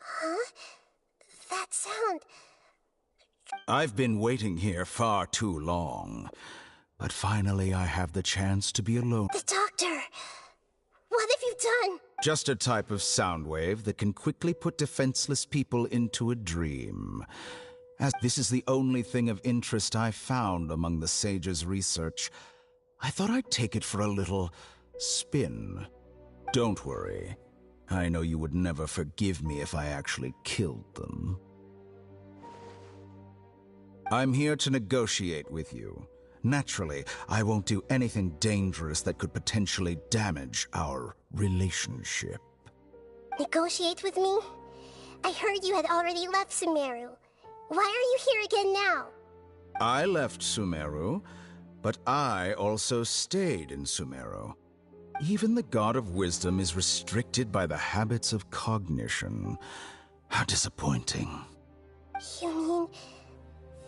Huh? That sound... I've been waiting here far too long, but finally I have the chance to be alone. The doctor! What have you done? Just a type of sound wave that can quickly put defenseless people into a dream. As this is the only thing of interest I found among the sage's research, I thought I'd take it for a little spin. Don't worry. I know you would never forgive me if I actually killed them. I'm here to negotiate with you. Naturally, I won't do anything dangerous that could potentially damage our relationship. Negotiate with me? I heard you had already left Sumeru. Why are you here again now? I left Sumeru, but I also stayed in Sumeru. Even the God of Wisdom is restricted by the habits of cognition. How disappointing. You mean...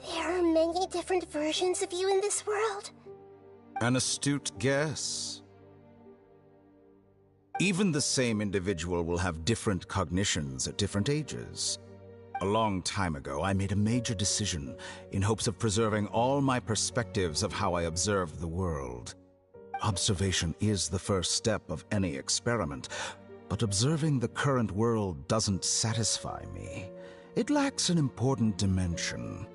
there are many different versions of you in this world? An astute guess. Even the same individual will have different cognitions at different ages. A long time ago, I made a major decision in hopes of preserving all my perspectives of how I observed the world. Observation is the first step of any experiment, but observing the current world doesn't satisfy me. It lacks an important dimension.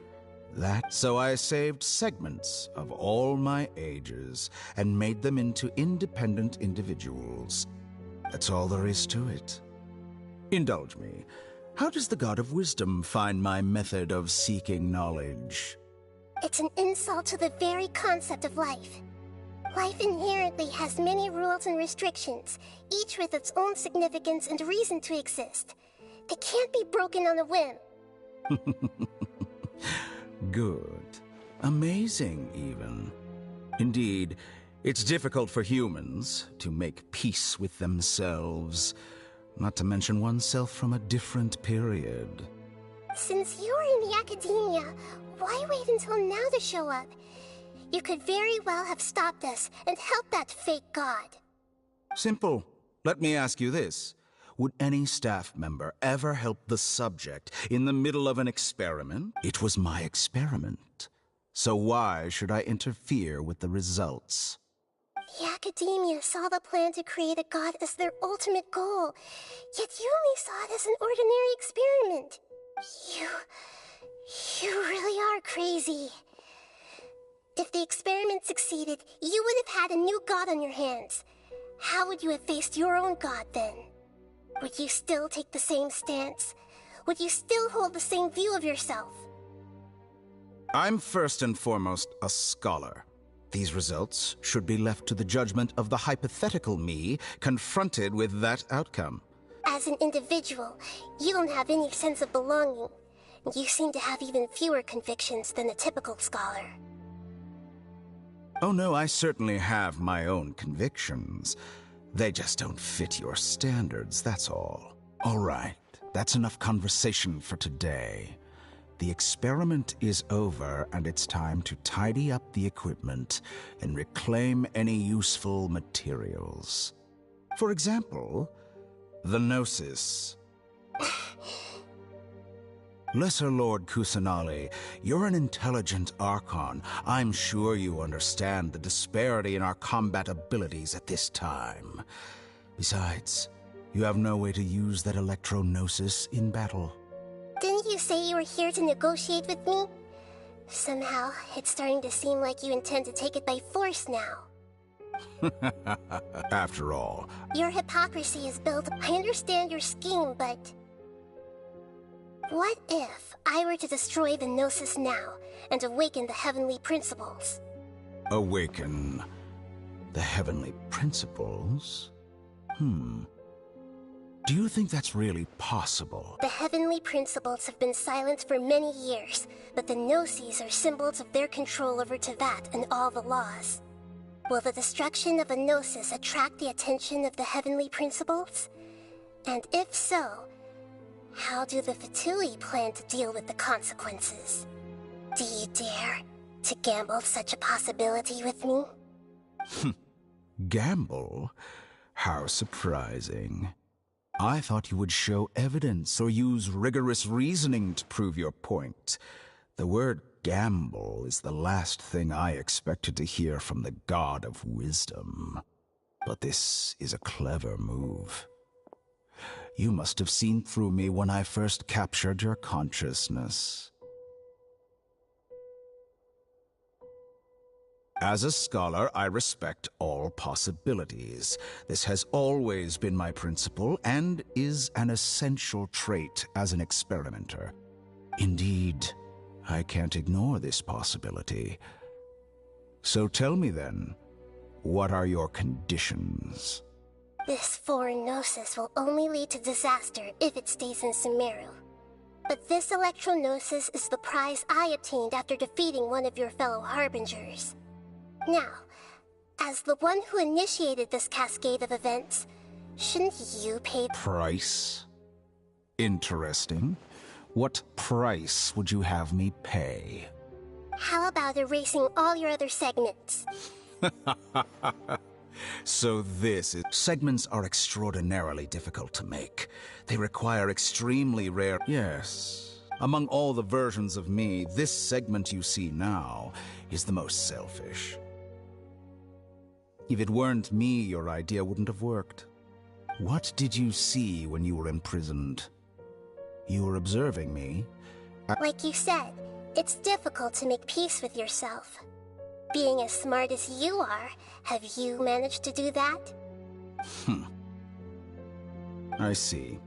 So I saved segments of all my ages and made them into independent individuals. That's all there is to it. Indulge me. How does the God of Wisdom find my method of seeking knowledge? It's an insult to the very concept of life. Life inherently has many rules and restrictions, each with its own significance and reason to exist. They can't be broken on a whim. Good. Amazing, even. Indeed, it's difficult for humans to make peace with themselves, not to mention oneself from a different period. Since you're in the academia, why wait until now to show up? You could very well have stopped us and helped that fake god. Simple. Let me ask you this. Would any staff member ever help the subject in the middle of an experiment? It was my experiment. So why should I interfere with the results? The academia saw the plan to create a god as their ultimate goal, yet you only saw it as an ordinary experiment. You really are crazy. If the experiment succeeded, you would have had a new god on your hands. How would you have faced your own god then? Would you still take the same stance? Would you still hold the same view of yourself? I'm first and foremost a scholar. These results should be left to the judgment of the hypothetical me confronted with that outcome. As an individual, you don't have any sense of belonging. You seem to have even fewer convictions than a typical scholar. Oh no, I certainly have my own convictions. They just don't fit your standards, that's all. All right, that's enough conversation for today. The experiment is over, and it's time to tidy up the equipment and reclaim any useful materials. For example, the Gnosis. Lesser Lord Kusanali, you're an intelligent Archon. I'm sure you understand the disparity in our combat abilities at this time. Besides, you have no way to use that Electro-Gnosis in battle. Didn't you say you were here to negotiate with me? Somehow, it's starting to seem like you intend to take it by force now. After all, your hypocrisy is built. I understand your scheme, but... what if I were to destroy the Gnosis now and awaken the heavenly principles? Awaken the heavenly principles? Do you think that's really possible? The heavenly principles have been silent for many years, but the Gnosis are symbols of their control over Teyvat and all the laws. Will the destruction of a Gnosis attract the attention of the heavenly principles? And if so, how do the Fatui plan to deal with the consequences? Do you dare to gamble such a possibility with me? Gamble? How surprising. I thought you would show evidence or use rigorous reasoning to prove your point. The word gamble is the last thing I expected to hear from the god of wisdom. But this is a clever move. You must have seen through me when I first captured your consciousness. As a scholar, I respect all possibilities. This has always been my principle and is an essential trait as an experimenter. Indeed, I can't ignore this possibility. So tell me then, what are your conditions? This foreign Gnosis will only lead to disaster if it stays in Sumeru. But this Electro-Gnosis is the prize I obtained after defeating one of your fellow Harbingers. Now, as the one who initiated this cascade of events, shouldn't you pay... Price? Interesting. What price would you have me pay? How about erasing all your other segments? So segments are extraordinarily difficult to make. They require extremely rare... Yes. Among all the versions of me, this segment you see now is the most selfish. If it weren't me, your idea wouldn't have worked. What did you see when you were imprisoned? You were observing me. Like you said, it's difficult to make peace with yourself. Being as smart as you are, have you managed to do that? I see.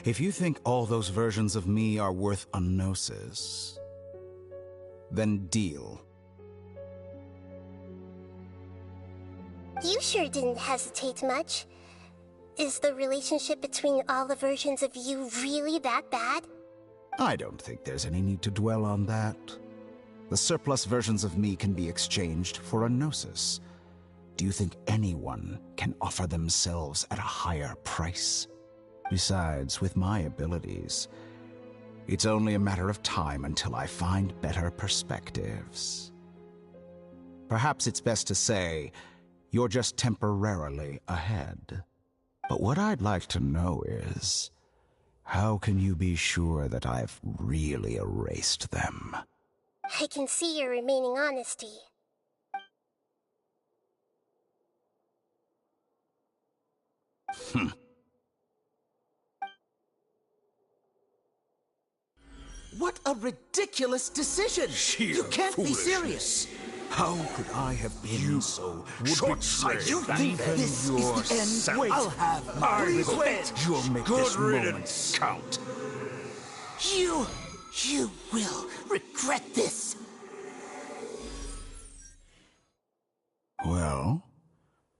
If you think all those versions of me are worth a Gnosis, then deal. You sure didn't hesitate much. Is the relationship between all the versions of you really that bad? I don't think there's any need to dwell on that. The surplus versions of me can be exchanged for a Gnosis. Do you think anyone can offer themselves at a higher price? Besides, with my abilities, it's only a matter of time until I find better perspectives. Perhaps it's best to say, you're just temporarily ahead. But what I'd like to know is, how can you be sure that I've really erased them? I can see your remaining honesty. What a ridiculous decision! You can't be serious! How could I have been so short-sighted? You think this is the end? Wait, I'll have my revenge! You'll make Good this riddance. moment count. You will regret this! Well,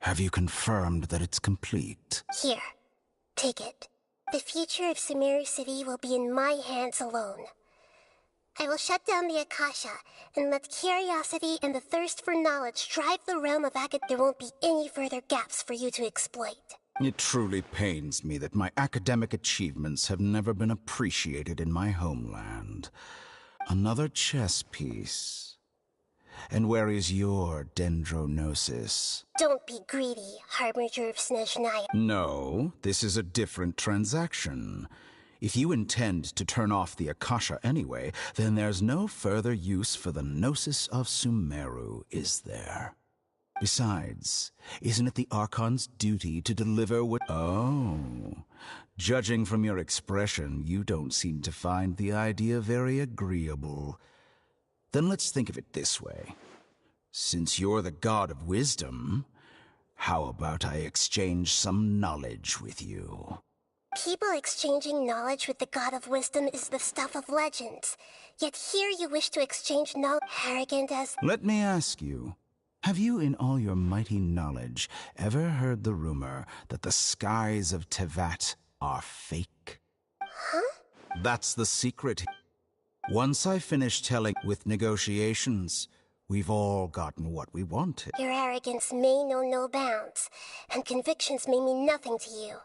have you confirmed that it's complete? Here, take it. The future of Sumeru City will be in my hands alone. I will shut down the Akasha and let curiosity and the thirst for knowledge drive the realm of academia. There won't be any further gaps for you to exploit. It truly pains me that my academic achievements have never been appreciated in my homeland. Another chess piece. And where is your dendronosis? Don't be greedy, Harbinger of Snezhnaya. No, this is a different transaction. If you intend to turn off the Akasha anyway, then there's no further use for the Gnosis of Sumeru, is there? Besides, isn't it the Archon's duty to deliver what— Oh, judging from your expression, you don't seem to find the idea very agreeable. Then let's think of it this way. Since you're the god of wisdom, how about I exchange some knowledge with you? People exchanging knowledge with the god of wisdom is the stuff of legends. Yet here you wish to exchange knowledge, arrogant as— Let me ask you, have you in all your mighty knowledge ever heard the rumor that the skies of Tevat are fake? Huh? That's the secret. Once I finish telling with negotiations, we've all gotten what we wanted. Your arrogance may know no bounds, and convictions may mean nothing to you.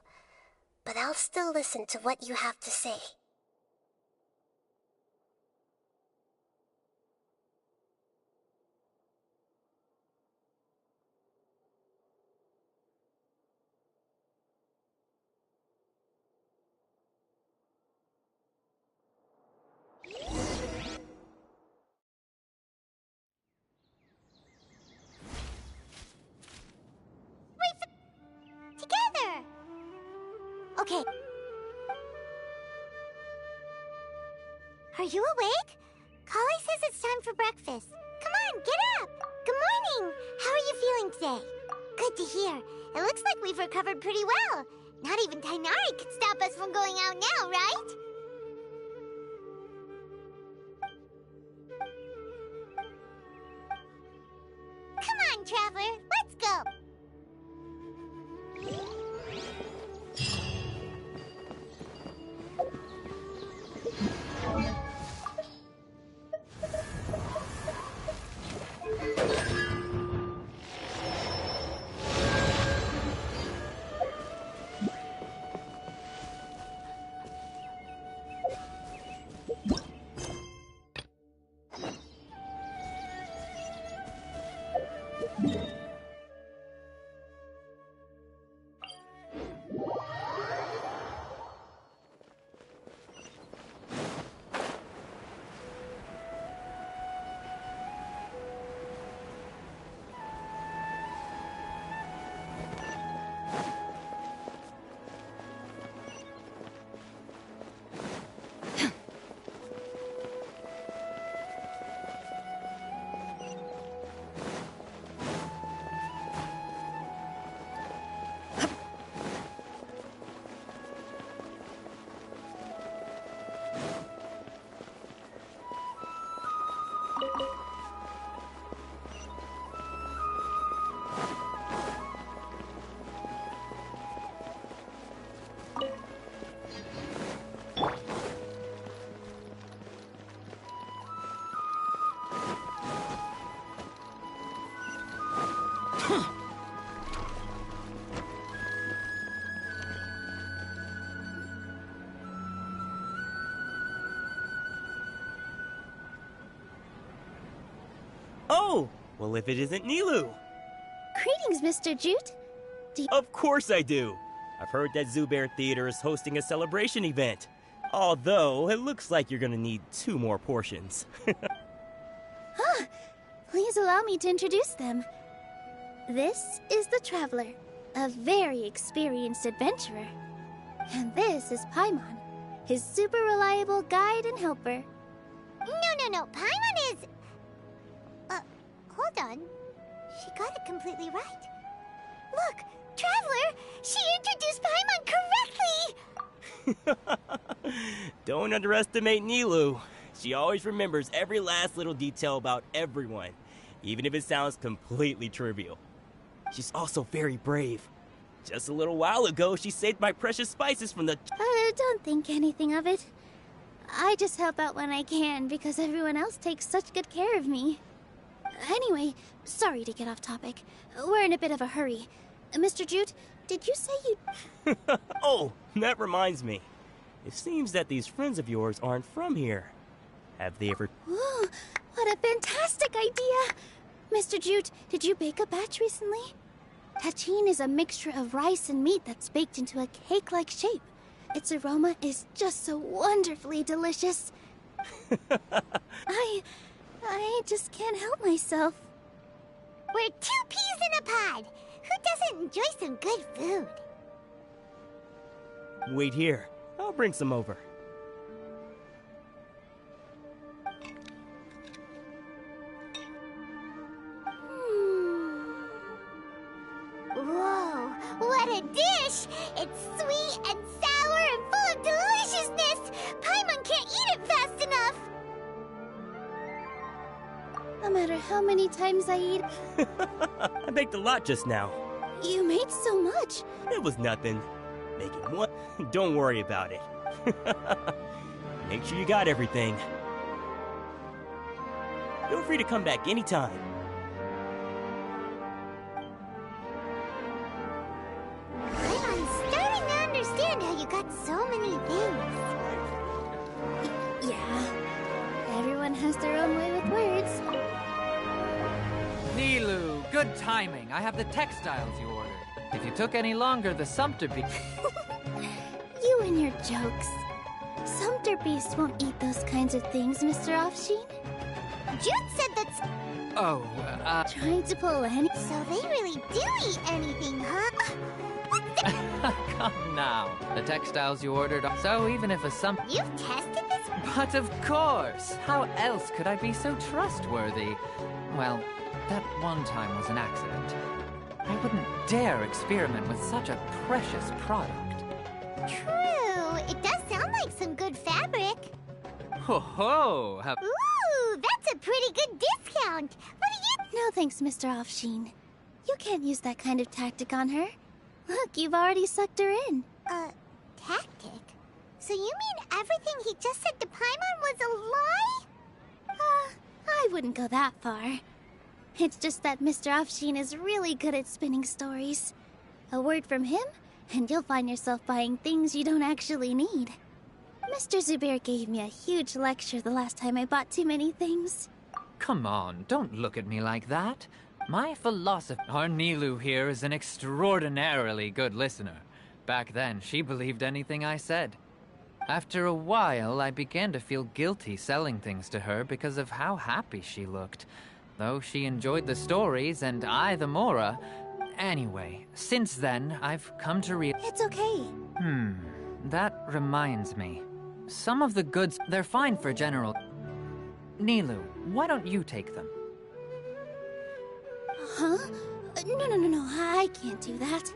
But I'll still listen to what you have to say. Together! Okay. Are you awake? Kali says it's time for breakfast. Come on, get up! Good morning! How are you feeling today? Good to hear. It looks like we've recovered pretty well. Not even Tainari could stop us from going out now, right? Come on, Traveler, let's go! Oh! Well, if it isn't Nilu! Greetings, Mr. Jute. Of course I do! I've heard that Zubair Theater is hosting a celebration event. Although, it looks like you're gonna need 2 more portions. Please allow me to introduce them. This is the Traveler, a very experienced adventurer. And this is Paimon, his super reliable guide and helper. No, Paimon is... hold on. She got it completely right. Look, Traveler! She introduced Paimon correctly! Don't underestimate Nilu. She always remembers every last little detail about everyone, even if it sounds completely trivial. She's also very brave. Just a little while ago, she saved my precious spices from the— Don't think anything of it. I just help out when I can because everyone else takes such good care of me. Anyway, sorry to get off topic. We're in a bit of a hurry. Mr. Jute, did you say you— Oh, that reminds me. It seems that these friends of yours aren't from here. Have they ever... Ooh, what a fantastic idea! Mr. Jute, did you bake a batch recently? Tachin is a mixture of rice and meat that's baked into a cake-like shape. Its aroma is just so wonderfully delicious. I just can't help myself. We're 2 peas in a pod. Who doesn't enjoy some good food? Wait here. I'll bring some over. Whoa, what a dish! It's sweet and sour and full of deliciousness! Paimon can't eat it fast enough! No matter how many times I eat... I baked a lot just now. You made so much. It was nothing. Making one... Don't worry about it. Make sure you got everything. Feel free to come back anytime. I'm starting to understand how you got so many things. Yeah. Everyone has their own way with words. Nilou, good timing. I have the textiles you ordered. If you took any longer, the Sumpter Beast... You and your jokes. Sumpter Beast won't eat those kinds of things, Mr. Offsheen. Jude said that's... Oh, Trying to pull any... So they really do eat anything, huh? Come now. The textiles you ordered are... So even if a Sumpter... You've tested this? But of course! How else could I be so trustworthy? Well, that one time was an accident. I wouldn't dare experiment with such a precious product. True. It does sound like some good fabric. Ho ho! Ooh, that's a pretty good discount. What do you... No thanks, Mr. Offsheen. You can't use that kind of tactic on her. Look, you've already sucked her in. Tactic? So you mean everything he just said to Paimon was a lie? I wouldn't go that far. It's just that Mr. Offsheen is really good at spinning stories. A word from him, and you'll find yourself buying things you don't actually need. Mr. Zubair gave me a huge lecture the last time I bought too many things. Come on, don't look at me like that. My philosophy... Our Nilou here is an extraordinarily good listener. Back then, she believed anything I said. After a while, I began to feel guilty selling things to her because of how happy she looked. Though she enjoyed the stories, and I the Mora. Anyway, since then, I've come to It's okay. That reminds me. Some of the goods, they're fine for general... Nilou, why don't you take them? Huh? No, I can't do that.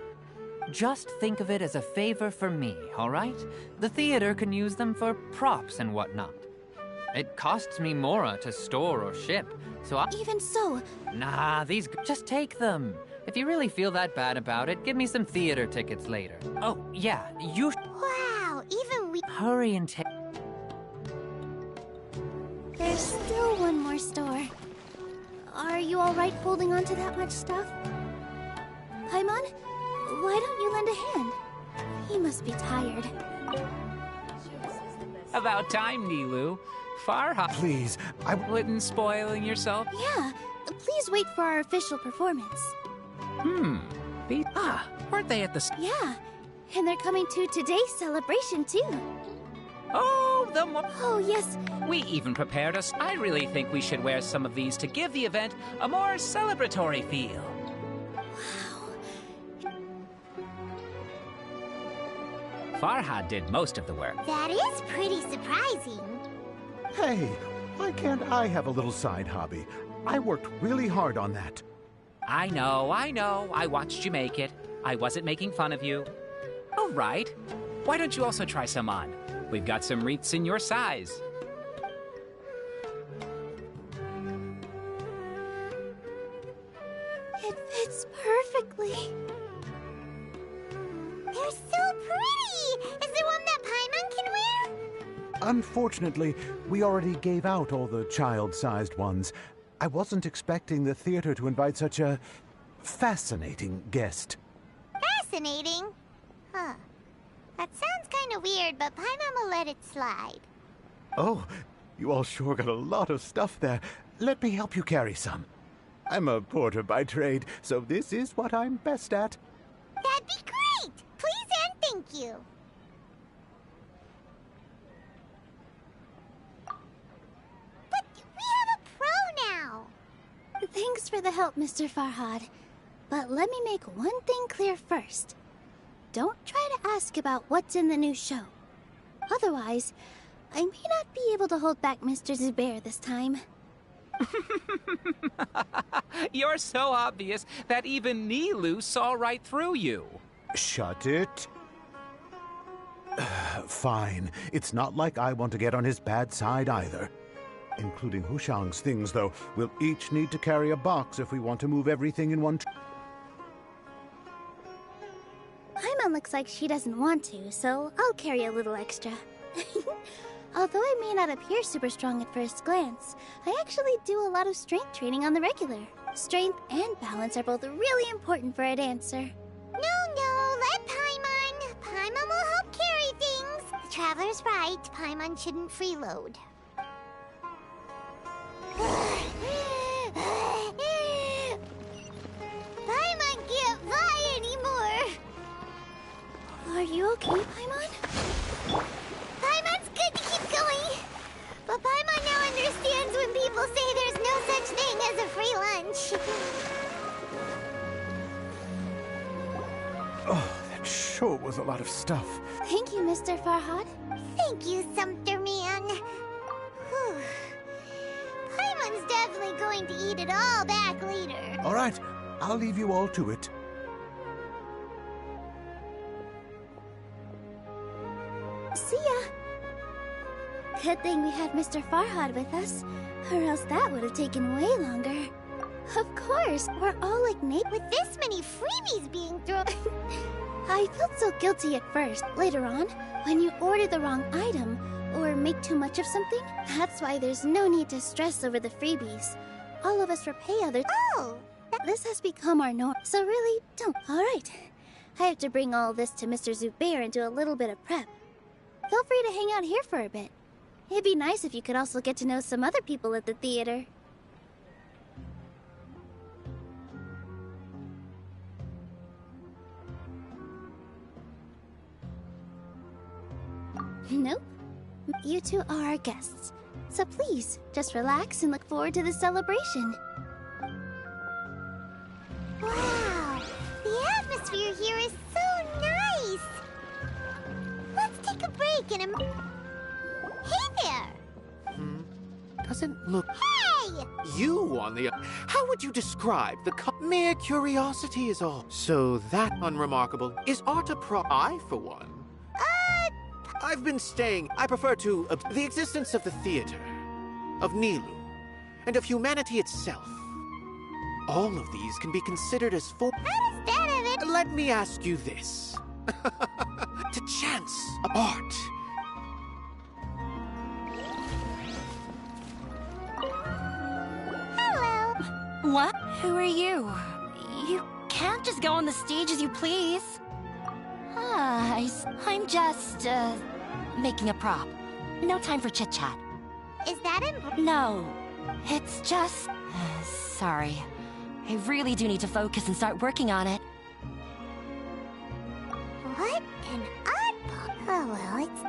Just think of it as a favor for me, all right? The theater can use them for props and whatnot. It costs me Mora to store or ship, so Even so... Nah, just take them. If you really feel that bad about it, give me some theater tickets later. Oh, yeah, you... Wow, even we... Hurry and take... There's still one more store. Are you alright holding on to that much stuff? Paimon, why don't you lend a hand? He must be tired. About time, Nilou. Farha. Please, I wouldn't spoiling yourself. Yeah, please wait for our official performance. Weren't they at the... Yeah, and they're coming to today's celebration too. Oh, Oh, yes. We even prepared us. I really think we should wear some of these to give the event a more celebratory feel. Farhad did most of the work. That is pretty surprising. Hey, why can't I have a little side hobby? I worked really hard on that. I know. I watched you make it. I wasn't making fun of you. All right. Why don't you also try some on? We've got some wreaths in your size. It fits perfectly. They're so pretty! Is there one that Paimon can wear? Unfortunately, we already gave out all the child-sized ones. I wasn't expecting the theater to invite such a fascinating guest. Fascinating? Huh. That sounds kind of weird, but Paimon will let it slide. Oh, You all sure got a lot of stuff there. Let me help you carry some. I'm a porter by trade, so this is what I'm best at. That'd be great! Please and thank you. But we have a pro now! Thanks for the help, Mr. Farhad. But let me make one thing clear first. Don't try to ask about what's in the new show. Otherwise, I may not be able to hold back Mr. Zubair this time. You're so obvious that even Nilu saw right through you. Shut it. Fine. It's not like I want to get on his bad side either. Including Hushang's things, though. We'll each need to carry a box if we want to move everything in one... Paimon looks like she doesn't want to, so I'll carry a little extra. Although I may not appear super strong at first glance, I actually do a lot of strength training on the regular. Strength and balance are both really important for a dancer. No, let Paimon. Paimon will help carry things. The Traveler's right. Paimon shouldn't freeload. Paimon can't fly anymore. Are you okay, Paimon? Paimon's good to keep going. But Paimon now understands when people say there's no such thing as a free lunch. Oh, that sure was a lot of stuff. Thank you, Mr. Farhad. Thank you, Sumpter Man. Whew. Paimon's definitely going to eat it all back later. All right, I'll leave you all to it. See ya. Good thing we had Mr. Farhad with us, or else that would have taken way longer. Of course, we're all like Nate with this many freebies being thrown. I felt so guilty at first. Later on, when you order the wrong item, or make too much of something, that's why there's no need to stress over the freebies. All of us repay others. Oh! This has become our norm, so really, don't. Alright. I have to bring all this to Mr. Zubair and do a little bit of prep. Feel free to hang out here for a bit. It'd be nice if you could also get to know some other people at the theater. Nope. You two are our guests. So please, just relax and look forward to the celebration. Wow! The atmosphere here is so nice! Let's take a break and Hey there! Doesn't look... Hey! You, on the... How would you describe the... Mere curiosity is all. So that unremarkable. Is art a I, for one. I've been staying... I prefer to... the existence of the theater, of Nilu, and of humanity itself. All of these can be considered as full... How does that have it? Let me ask you this. To chance art. Hello. What? Who are you? You can't just go on the stage as you please. I'm just, making a prop. No time for chit-chat. Is that No. It's just... sorry. I really do need to focus and start working on it. What an oddball. Oh, well, it's...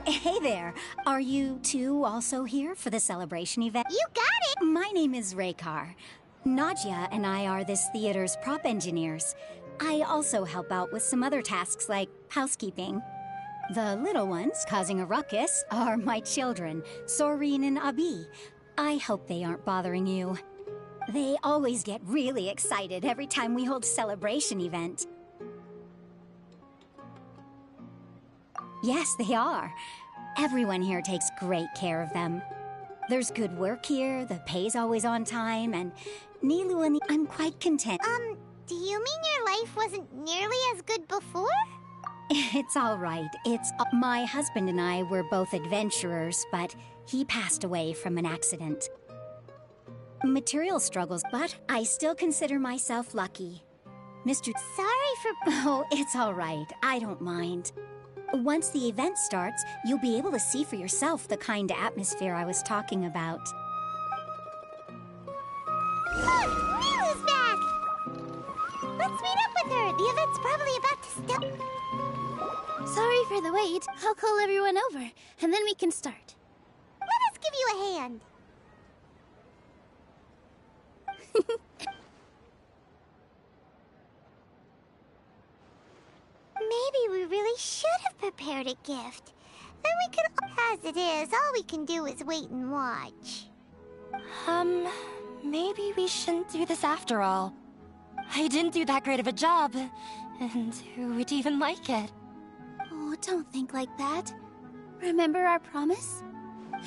Hey there. Are you two also here for the celebration event? You got it! My name is Raykar. Nadia and I are this theater's prop engineers. I also help out with some other tasks like housekeeping. The little ones causing a ruckus are my children, Soreen and Abi. I hope they aren't bothering you. They always get really excited every time we hold a celebration event. Yes, they are. Everyone here takes great care of them. There's good work here, the pay's always on time, and Nilu and I'm quite content. Do you mean your life wasn't nearly as good before? It's all right. My husband and I were both adventurers, but he passed away from an accident. material struggles, but I still consider myself lucky. Mr. Sorry for... Oh, it's all right. I don't mind. Once the event starts, you'll be able to see for yourself the kind of atmosphere I was talking about. Look! Milu's back! Let's meet up with her. The event's probably about to start. Sorry for the wait. I'll call everyone over, and then we can start. Let us give you a hand. Maybe we really should have prepared a gift. Then we could... As it is, all we can do is wait and watch. Maybe we shouldn't do this after all. I didn't do that great of a job, and who would even like it? Oh, don't think like that. Remember our promise?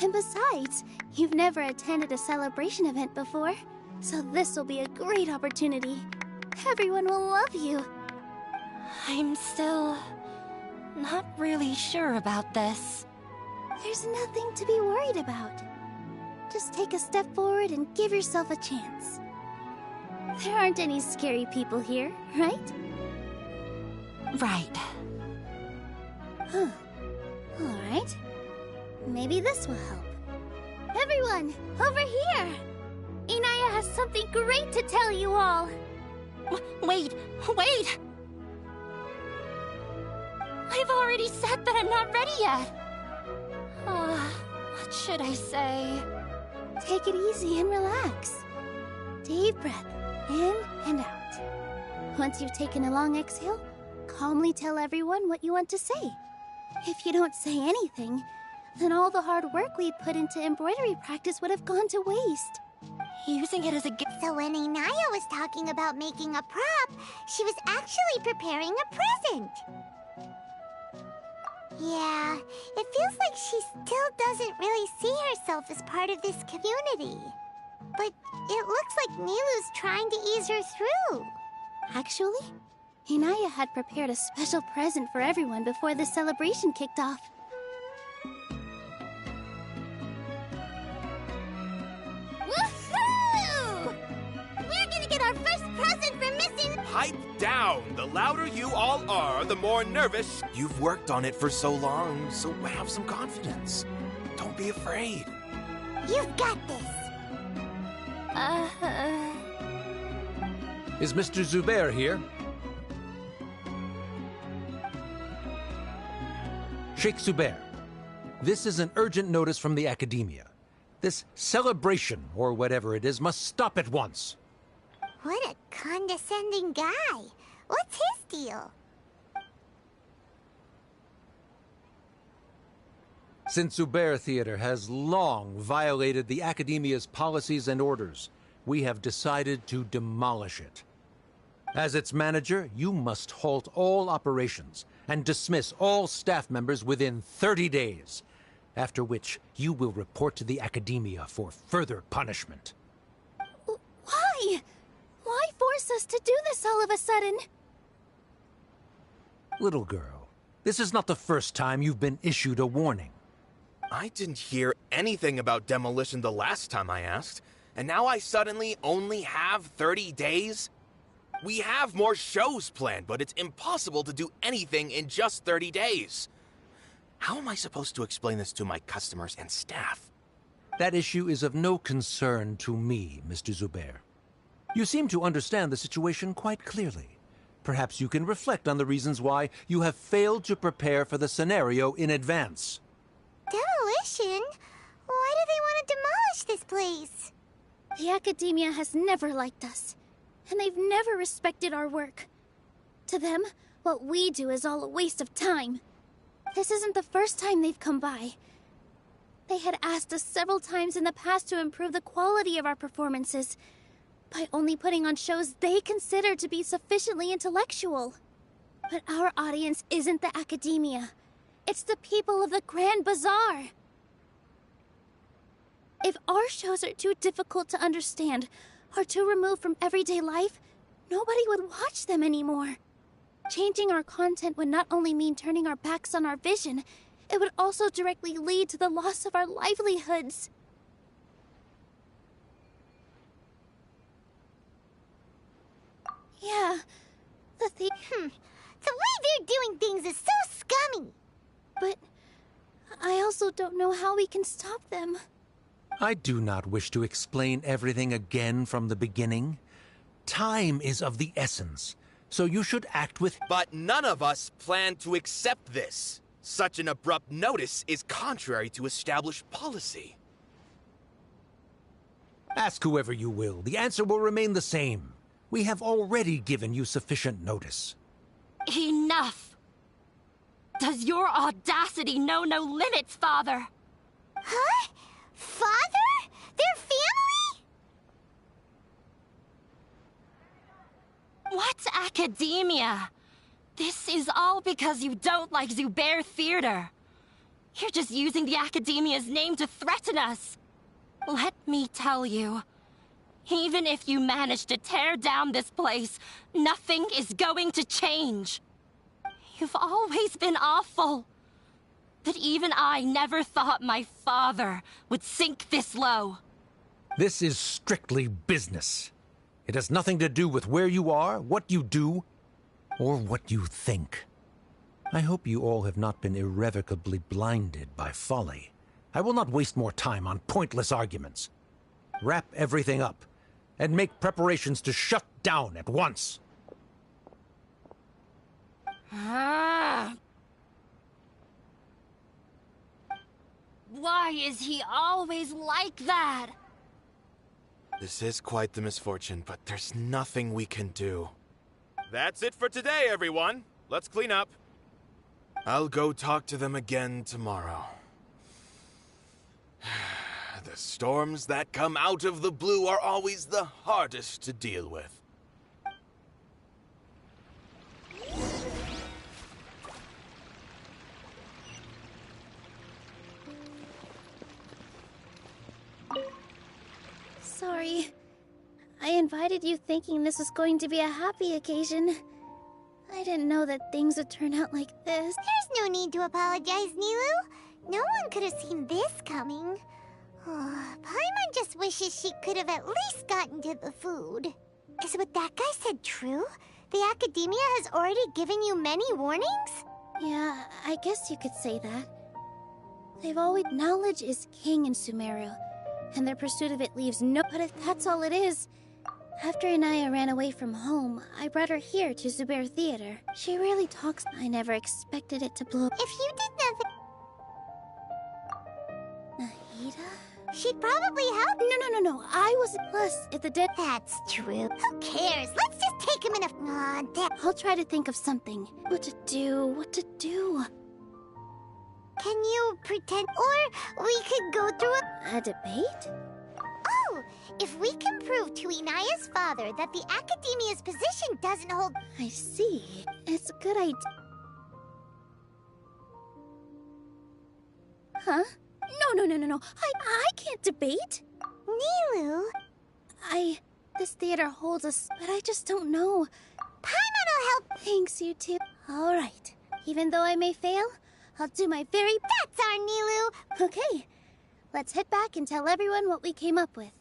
And besides, you've never attended a celebration event before, so this will be a great opportunity. Everyone will love you. I'm still not really sure about this. There's nothing to be worried about. Just take a step forward and give yourself a chance. There aren't any scary people here, right? Right. Huh. All right. Maybe this will help. Everyone, over here! Inaya has something great to tell you all. Wait! I've already said that I'm not ready yet. What should I say? Take it easy and relax. Deep breath, in and out. Once you've taken a long exhale, calmly tell everyone what you want to say. If you don't say anything, then all the hard work we put into embroidery practice would have gone to waste. Using it as a gift. So when Inaya was talking about making a prop, she was actually preparing a present. Yeah, it feels like she still doesn't really see herself as part of this community. But it looks like Nilu's trying to ease her through. Actually, Inaya had prepared a special present for everyone before the celebration kicked off. Woohoo! We're gonna get our first present for missing... Pipe down! The louder you all are, the more nervous. You've worked on it for so long, so have some confidence. Don't be afraid. You've got this. Is Mr. Zubair here? Sheikh Zubair, this is an urgent notice from the Academia. This celebration, or whatever it is, must stop at once. What a condescending guy. What's his deal? Since Zubair Theater has long violated the Academia's policies and orders, we have decided to demolish it. As its manager, you must halt all operations and dismiss all staff members within 30 days, after which you will report to the Academia for further punishment. Why? Why force us to do this all of a sudden? Little girl, this is not the first time you've been issued a warning. I didn't hear anything about demolition the last time I asked, and now I suddenly only have 30 days? We have more shows planned, but it's impossible to do anything in just 30 days. How am I supposed to explain this to my customers and staff? That issue is of no concern to me, Mr. Zubair. You seem to understand the situation quite clearly. Perhaps you can reflect on the reasons why you have failed to prepare for the scenario in advance. Demolition? Why do they want to demolish this place? The Academia has never liked us, and they've never respected our work. To them, what we do is all a waste of time. This isn't the first time they've come by. They had asked us several times in the past to improve the quality of our performances by only putting on shows they consider to be sufficiently intellectual. But our audience isn't the Academia. It's the people of the Grand Bazaar. If our shows are too difficult to understand or too removed from everyday life, nobody would watch them anymore. Changing our content would not only mean turning our backs on our vision, it would also directly lead to the loss of our livelihoods. Yeah, The way they're doing things is so scummy. But I also don't know how we can stop them. I do not wish to explain everything again from the beginning. Time is of the essence, so you should act with— But none of us plan to accept this. Such an abrupt notice is contrary to established policy. Ask whoever you will. The answer will remain the same. We have already given you sufficient notice. Enough! Does your audacity know no limits, Father? Huh? Father? Their family? What's academia? This is all because you don't like Zubair Theater. You're just using the Academia's name to threaten us. Let me tell you, even if you manage to tear down this place, nothing is going to change. You've always been awful. But even I never thought my father would sink this low. This is strictly business. It has nothing to do with where you are, what you do, or what you think. I hope you all have not been irrevocably blinded by folly. I will not waste more time on pointless arguments. Wrap everything up, and make preparations to shut down at once. Why is he always like that? This is quite the misfortune, but there's nothing we can do. That's it for today, everyone. Let's clean up. I'll go talk to them again tomorrow. The storms that come out of the blue are always the hardest to deal with. Sorry. I invited you thinking this was going to be a happy occasion. I didn't know that things would turn out like this. There's no need to apologize, Nilu. No one could have seen this coming. Oh, Paimon just wishes she could have at least gotten to the food. Is what that guy said true? The Academia has already given you many warnings? Yeah, I guess you could say that. They've always— knowledge is king in Sumeru, and their pursuit of it leaves no— But if that's all it is, after Inaya ran away from home, I brought her here to Zubair Theater. She really talks— I never expected it to blow— If you did nothing— Nahida? She'd probably help. No. I was— Plus, if the dead— That's true. Who cares? Let's just take him in a— I'll try to think of something. What to do. Can you pretend— Or we could go through A debate? Oh! If we can prove to Inaya's father that the Academia's position doesn't hold— I see. It's a good idea. Huh? No. I can't debate. Nilu! This theater holds us, but I just don't know. Paimon will help. Thanks, you two. All right. Even though I may fail, I'll do my very— That's our Nilu! Okay. Let's head back and tell everyone what we came up with.